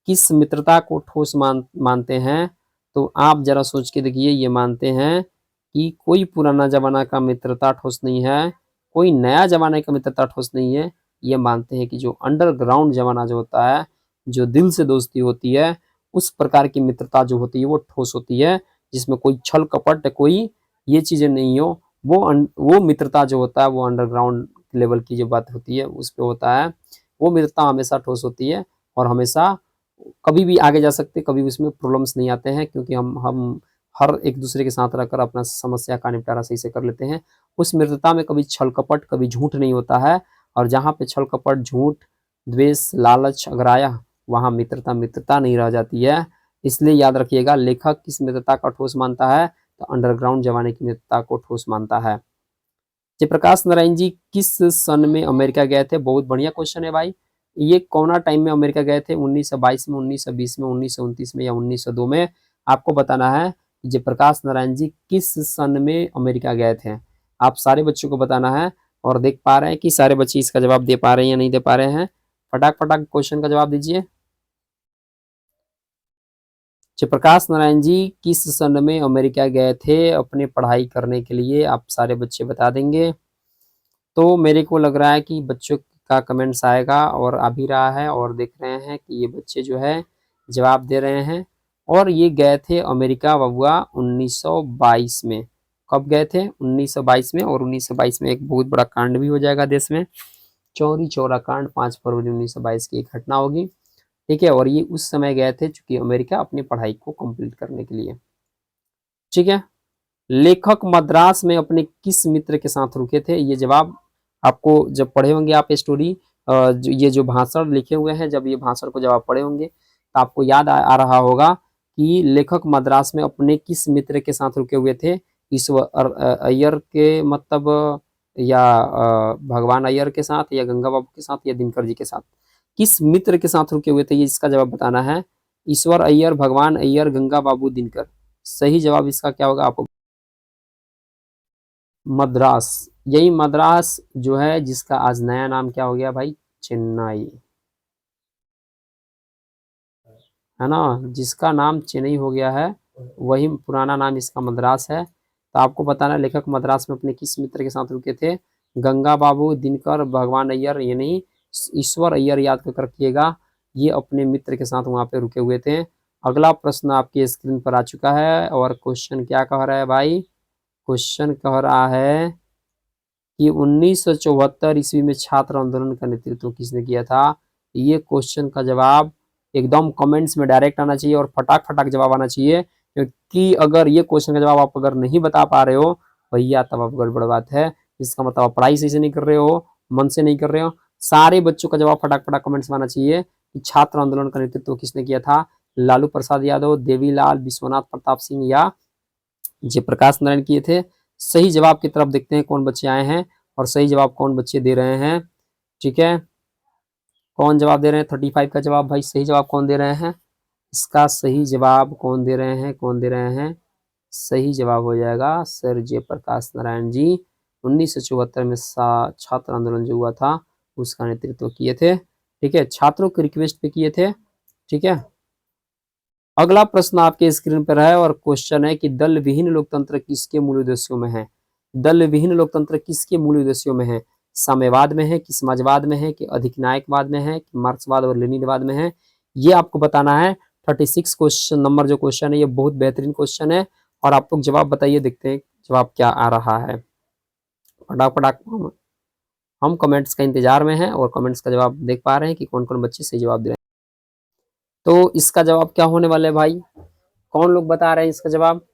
किस मित्रता को ठोस मानते हैं, तो आप जरा सोच के देखिए। ये मानते हैं कि कोई पुराना जमाना का मित्रता ठोस नहीं है, कोई नया जमाने का मित्रता ठोस नहीं है। ये मानते हैं कि जो अंडरग्राउंड जमाना जो होता है, जो दिल से दोस्ती होती है, उस प्रकार की मित्रता जो होती है वो ठोस होती है, जिसमें कोई छल कपट, कोई ये चीजें नहीं हो। वो मित्रता जो होता है वो अंडरग्राउंड लेवल की जो बात होती है उस पे होता है। वो मित्रता हमेशा ठोस होती है और हमेशा कभी भी आगे जा सकते, कभी उसमें प्रॉब्लम्स नहीं आते हैं, क्योंकि हम हर एक दूसरे के साथ रहकर अपना समस्या का निपटारा सही से कर लेते हैं। उस मित्रता में कभी छल कपट, कभी झूठ नहीं होता है, और जहाँ पे छल कपट, झूठ, द्वेष, लालच अगर आया, वहाँ मित्रता मित्रता नहीं रह जाती है। इसलिए याद रखिएगा, लेखक किस मित्रता का ठोस मानता है, तो अंडरग्राउंड जमाने की मित्रता को ठोस मानता है। जयप्रकाश नारायण जी किस सन में अमेरिका गए थे? बहुत बढ़िया क्वेश्चन है भाई। ये कौना टाइम में अमेरिका गए थे? 1922 में, 1920 में, 1929 में, या 1902 में? आपको बताना है जयप्रकाश नारायण जी किस सन में अमेरिका गए थे। आप सारे बच्चों को बताना है और देख पा रहे हैं कि सारे बच्चे इसका जवाब दे पा रहे हैं या नहीं दे पा रहे हैं। फटाक फटाक क्वेश्चन का जवाब दीजिए। जयप्रकाश नारायण जी किस सन में अमेरिका गए थे अपने पढ़ाई करने के लिए? आप सारे बच्चे बता देंगे। तो मेरे को लग रहा है कि बच्चों का कमेंट्स आएगा और आ भी रहा है, और देख रहे हैं कि ये बच्चे जो है जवाब दे रहे हैं। और ये गए थे अमेरिका बबुआ 1922 में। कब गए थे? 1922 में। और 1922 में एक बहुत बड़ा कांड भी हो जाएगा देश में, चौरी चौरा कांड, 5 फरवरी 1922 की एक घटना होगी, ठीक है। और ये उस समय गए थे चूंकि अमेरिका अपनी पढ़ाई को कंप्लीट करने के लिए, ठीक है। लेखक मद्रास में अपने किस मित्र के साथ रुके थे? ये जवाब आपको जब पढ़े होंगे आप स्टोरी, ये जो भाषण लिखे हुए हैं, जब ये भाषण को जब आप पढ़े होंगे तो आपको याद आ रहा होगा कि लेखक मद्रास में अपने किस मित्र के साथ रुके हुए थे। ईश्वर अय्यर के, मतलब, या भगवान अय्यर के साथ, या गंगा बाबू के साथ, या दिनकर जी के साथ? किस मित्र के साथ रुके हुए थे, ये इसका जवाब बताना है। ईश्वर अय्यर, भगवान अय्यर, गंगा बाबू, दिनकर। सही जवाब इसका क्या होगा आपको? मद्रास। यही मद्रास जो है जिसका आज नया नाम क्या हो गया भाई? चेन्नई। है ना, जिसका नाम चेन्नई हो गया है वही पुराना नाम इसका मद्रास है। तो आपको बताना लेखक मद्रास में अपने किस मित्र के साथ रुके थे? गंगा बाबू, दिनकर, भगवान अय्यर, ये नहीं ईश्वर अय्यर याद कर रखिएगा, ये अपने मित्र के साथ वहां पे रुके हुए थे। अगला प्रश्न आपके स्क्रीन पर आ चुका है और क्वेश्चन क्या कह रहा है भाई? क्वेश्चन कह रहा है कि 1974 ईस्वी में छात्र आंदोलन का नेतृत्व किसने किया था? ये क्वेश्चन का जवाब एकदम कमेंट्स में डायरेक्ट आना चाहिए और फटाक फटाक जवाब आना चाहिए, क्योंकि अगर ये क्वेश्चन का जवाब आप अगर नहीं बता पा रहे हो भैया तब आप गड़बड़ बात है। इसका मतलब आप पढ़ाई सही से नहीं कर रहे हो, मन से नहीं कर रहे हो। सारे बच्चों का जवाब फटाक फटाक कमेंट्स में आना चाहिए कि छात्र आंदोलन का नेतृत्व किसने किया था? लालू प्रसाद यादव, देवीलाल, विश्वनाथ प्रताप सिंह या जयप्रकाश नारायण किए थे? सही जवाब की तरफ देखते हैं कौन बच्चे आए हैं और सही जवाब कौन बच्चे दे रहे हैं। ठीक है, कौन जवाब दे रहे हैं? 35 का जवाब भाई सही जवाब कौन दे रहे हैं? इसका सही जवाब कौन दे रहे हैं? कौन दे रहे हैं? सही जवाब हो जाएगा सर जयप्रकाश नारायण जी। 1974 में छात्र आंदोलन जो हुआ था उसका नेतृत्व किए थे। ठीक है, छात्रों के रिक्वेस्ट पे किए थे। ठीक है, अगला प्रश्न आपके स्क्रीन पर है और क्वेश्चन है कि दल विहीन लोकतंत्र किसके मूल उद्देश्यों में है? दल विहीन लोकतंत्र किसके मूल उद्देश्यों में है? साम्यवाद में है कि समाजवाद में है कि अधिनायकवाद में है कि मार्क्सवाद और लेनिनवाद में है? ये आपको बताना है। 36 क्वेश्चन नंबर जो क्वेश्चन है ये बहुत बेहतरीन क्वेश्चन है और आप लोग जवाब बताइए, देखते हैं जवाब क्या आ रहा है। फटाक फटाक हम कमेंट्स का इंतजार में हैं और कमेंट्स का जवाब देख पा रहे हैं कि कौन कौन बच्चे सही जवाब दे रहे हैं। तो इसका जवाब क्या होने वाला है भाई? कौन लोग बता रहे हैं इसका जवाब?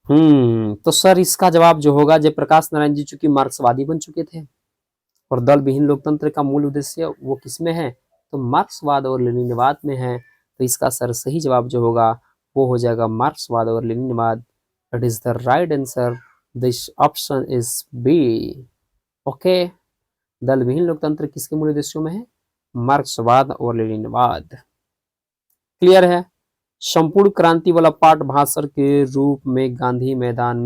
तो सर इसका जवाब जो होगा, जयप्रकाश नारायण जी चूंकि मार्क्सवादी बन चुके थे और दल विहीन लोकतंत्र का मूल उद्देश्य वो किसमें है? तो मार्क्सवाद और लेनिनवाद में है। तो इसका सर सही जवाब जो होगा वो हो जाएगा मार्क्सवाद और लेनिनवाद। That is the right answer. This option is B. Okay, दल विहीन लोकतंत्र किसके मूल उद्देश्यों में है? मार्क्सवाद और लेनिनवाद। क्लियर है? संपूर्ण क्रांति वाला पाठ भाषण के रूप में गांधी मैदान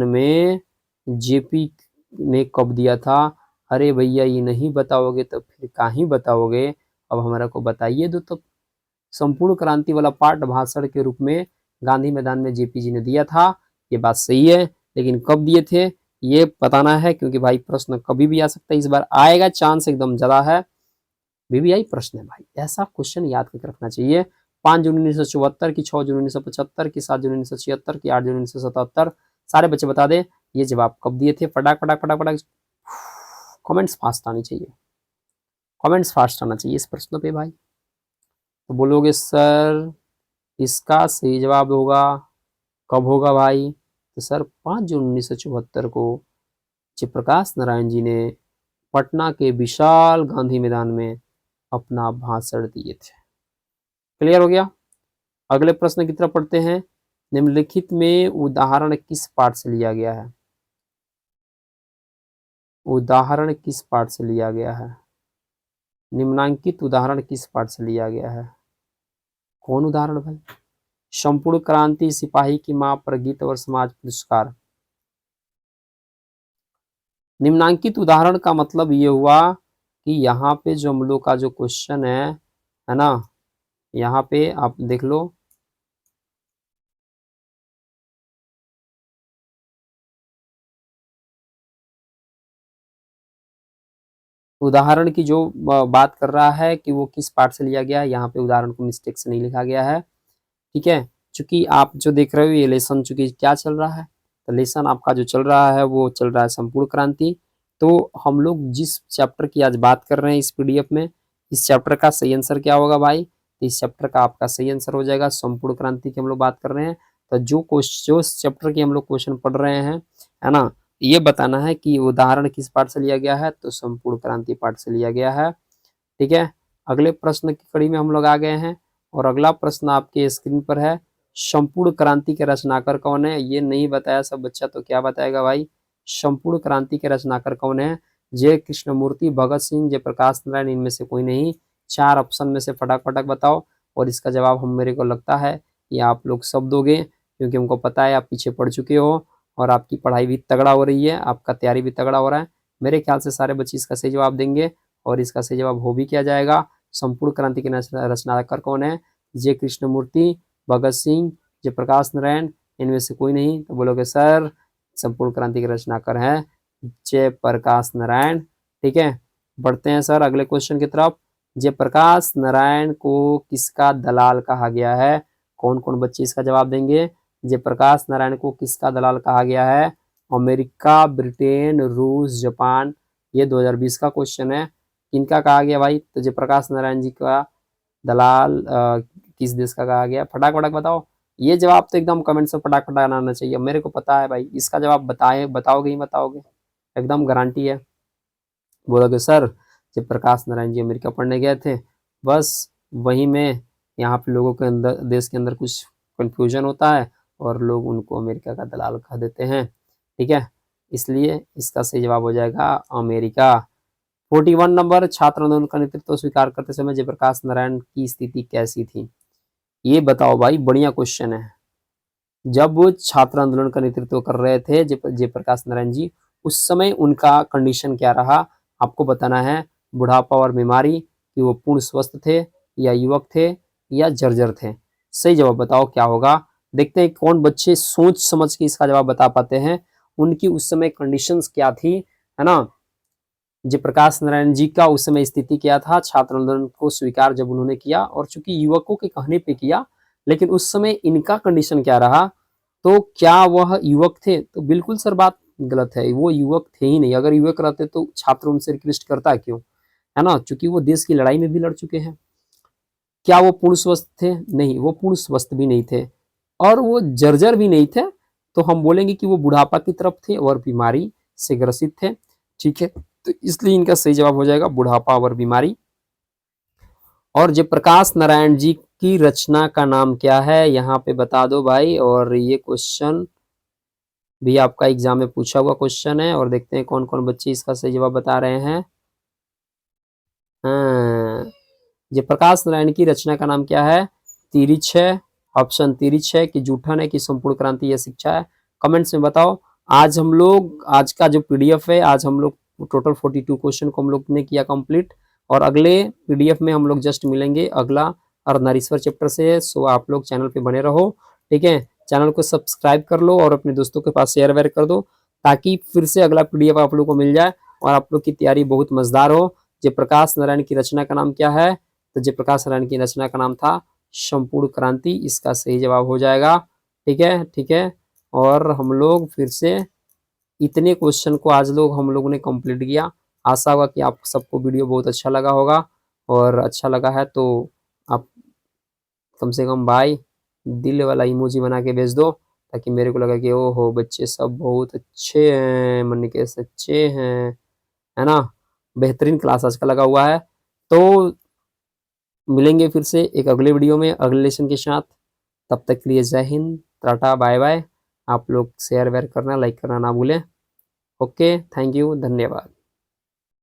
में जेपी ने कब दिया था? अरे भैया ये नहीं बताओगे तो फिर कहीं बताओगे, अब हमारा को बताइए दो। तो संपूर्ण क्रांति वाला पाठ भाषण के रूप में गांधी मैदान में जेपी जी ने दिया था, ये बात सही है, लेकिन कब दिए थे ये बताना है, क्योंकि भाई प्रश्न कभी भी आ सकता है, इस बार आएगा चांस एकदम ज्यादा है। वीवीआई प्रश्न है भाई, ऐसा क्वेश्चन याद करके रखना चाहिए। 5 जून 1974 की, 6 जून 1975 की, 7 जून 1976 की, 8 जून 1977। सारे बच्चे बता दे ये जवाब कब दिए थे। फटाक फटाक फटाक फटाक कमेंट्स फास्ट आनी चाहिए, कमेंट्स फास्ट आना चाहिए इस प्रश्न पे भाई। तो बोलोगे सर इसका सही जवाब होगा कब होगा भाई? तो सर 5 जून 1974 को जयप्रकाश नारायण जी ने पटना के विशाल गांधी मैदान में अपना भाषण दिए थे। क्लियर हो गया? अगले प्रश्न की तरफ पढ़ते हैं। निम्नलिखित में उदाहरण किस पाठ से लिया गया है? उदाहरण किस पाठ से लिया गया है? निम्नांकित उदाहरण किस पाठ से लिया गया है? कौन उदाहरण भाई? संपूर्ण क्रांति, सिपाही की मां, प्रगीत और समाज पुरस्कार। निम्नांकित उदाहरण का मतलब ये हुआ कि यहाँ पे जो हम लोग का जो क्वेश्चन है ना, यहाँ पे आप देख लो, उदाहरण की जो बात कर रहा है कि वो किस पार्ट से लिया गया है, यहाँ पे उदाहरण को मिस्टेक से नहीं लिखा गया है। ठीक है, चूंकि आप जो देख रहे हो ये लेसन चूंकि क्या चल रहा है, तो लेसन आपका जो चल रहा है वो चल रहा है संपूर्ण क्रांति। तो हम लोग जिस चैप्टर की आज बात कर रहे हैं इस पीडीएफ में, इस चैप्टर का सही आंसर क्या होगा भाई? इस चैप्टर का आपका सही आंसर हो जाएगा संपूर्ण क्रांति की हम लोग बात कर रहे हैं। तो जो चैप्टर की हम लोग क्वेश्चन पढ़ रहे हैं, है ना, ये बताना है कि उदाहरण किस पाठ से लिया गया है, तो संपूर्ण क्रांति पाठ से लिया गया है। ठीक है, अगले प्रश्न की कड़ी में हम लोग आ गए हैं और अगला प्रश्न आपके स्क्रीन पर है। संपूर्ण क्रांति के रचनाकार कौन है? ये नहीं बताया सब बच्चा, तो क्या बताएगा भाई? संपूर्ण क्रांति के रचनाकार कौन है? जय कृष्णमूर्ति, भगत सिंह, जयप्रकाश नारायण, इनमें से कोई नहीं। 4 ऑप्शन में से फटाक फटाक बताओ और इसका जवाब हम मेरे को लगता है कि आप लोग सब दोगे, क्योंकि हमको पता है आप पीछे पढ़ चुके हो और आपकी पढ़ाई भी तगड़ा हो रही है, आपका तैयारी भी तगड़ा हो रहा है। मेरे ख्याल से सारे बच्चे इसका सही जवाब देंगे और इसका सही जवाब हो भी क्या जाएगा, संपूर्ण क्रांति के रचनाकार कौन है, जे कृष्णमूर्ति, भगत सिंह, जयप्रकाश नारायण, इनमें से कोई नहीं, तो बोलोगे सर संपूर्ण क्रांति के रचनाकार हैं जयप्रकाश नारायण। ठीक है, बढ़ते हैं सर अगले क्वेश्चन की तरफ। जयप्रकाश नारायण को किसका दलाल कहा गया है, कौन कौन बच्चे इसका जवाब देंगे। जयप्रकाश नारायण को किसका दलाल कहा गया है, अमेरिका, ब्रिटेन, रूस, जापान। ये 2020 का क्वेश्चन है, किनका कहा गया भाई, तो जयप्रकाश नारायण जी का दलाल किस देश का कहा गया, फटाक फटाक बताओ। ये जवाब तो एकदम कमेंट से फटाक फटाक आना चाहिए, मेरे को पता है भाई, इसका जवाब बताओगे ही बताओगे, एकदम गारंटी है। बोलोगे सर जयप्रकाश नारायण जी अमेरिका पढ़ने गए थे, बस वही में यहाँ पे लोगों के अंदर, देश के अंदर कुछ कंफ्यूजन होता है और लोग उनको अमेरिका का दलाल कह देते हैं। ठीक है, इसलिए इसका सही जवाब हो जाएगा अमेरिका। 41 नंबर, छात्र आंदोलन का नेतृत्व स्वीकार करते समय जयप्रकाश नारायण की स्थिति कैसी थी, ये बताओ भाई, बढ़िया क्वेश्चन है। जब वो छात्र आंदोलन का नेतृत्व कर रहे थे जयप्रकाश नारायण जी, उस समय उनका कंडीशन क्या रहा, आपको बताना है। बुढ़ापा और बीमारी, कि वो पूर्ण स्वस्थ थे या युवक थे या जर्जर थे, सही जवाब बताओ क्या होगा। देखते हैं कौन बच्चे सोच समझ के इसका जवाब बता पाते हैं, उनकी उस समय कंडीशंस क्या थी, है ना। जयप्रकाश नारायण जी का उस समय स्थिति क्या था, छात्र आंदोलन को स्वीकार जब उन्होंने किया, और चूंकि युवकों के कहने पे किया, लेकिन उस समय इनका कंडीशन क्या रहा, तो क्या वह युवक थे, तो बिल्कुल सर बात गलत है, वो युवक थे ही नहीं। अगर युवक रहते तो छात्र उनसे रिक्वेस्ट करता क्यों, है ना, चूंकि वो देश की लड़ाई में भी लड़ चुके हैं। क्या वो पूर्ण स्वस्थ थे, नहीं, वो पूर्ण स्वस्थ भी नहीं थे, और वो जर्जर भी नहीं थे, तो हम बोलेंगे कि वो बुढ़ापा की तरफ थे और बीमारी से ग्रसित थे। ठीक है, तो इसलिए इनका सही जवाब हो जाएगा बुढ़ापा और बीमारी। और जयप्रकाश नारायण जी की रचना का नाम क्या है, यहाँ पे बता दो भाई। और ये क्वेश्चन भी आपका एग्जाम में पूछा हुआ क्वेश्चन है, और देखते हैं कौन कौन बच्चे इसका सही जवाब बता रहे हैं। हाँ, जयप्रकाश नारायण की रचना का नाम क्या है, तिरिछ है, ऑप्शन तिरिछ है, कि जूठन है, कि संपूर्ण क्रांति या शिक्षा है, कमेंट्स में बताओ। आज हम लोग, आज का जो पीडीएफ है, आज हम लोग टोटल 42 क्वेश्चन को हम लोग ने किया कंप्लीट, और अगले पीडीएफ में हम लोग जस्ट मिलेंगे अगला अर्धनारीश्वर चैप्टर से। सो आप लोग चैनल पे बने रहो, ठीक है, चैनल को सब्सक्राइब कर लो और अपने दोस्तों के पास शेयर वेयर कर दो, ताकि फिर से अगला पीडीएफ आप लोग को मिल जाए और आप लोग की तैयारी बहुत मजेदार हो। जयप्रकाश नारायण की रचना का नाम क्या है, तो जयप्रकाश नारायण की रचना का नाम था संपूर्ण क्रांति, इसका सही जवाब हो जाएगा। ठीक है, ठीक है, और हम लोग फिर से इतने क्वेश्चन को आज लोग हम लोगों ने कंप्लीट किया। आशा होगा कि आप सबको वीडियो बहुत अच्छा लगा होगा, और अच्छा लगा है तो आप कम से कम भाई दिल वाला इमोजी बना के भेज दो, ताकि मेरे को लगा कि ओ हो बच्चे सब बहुत अच्छे हैं, मन के सच्चे हैं, है ना। बेहतरीन क्लास आज का लगा हुआ है। तो मिलेंगे फिर से एक अगले वीडियो में अगले लेसन के साथ, तब तक के लिए जय हिंद, टाटा, बाय बाय। आप लोग शेयर वेयर करना, लाइक करना ना भूलें। ओके, थैंक यू, धन्यवाद।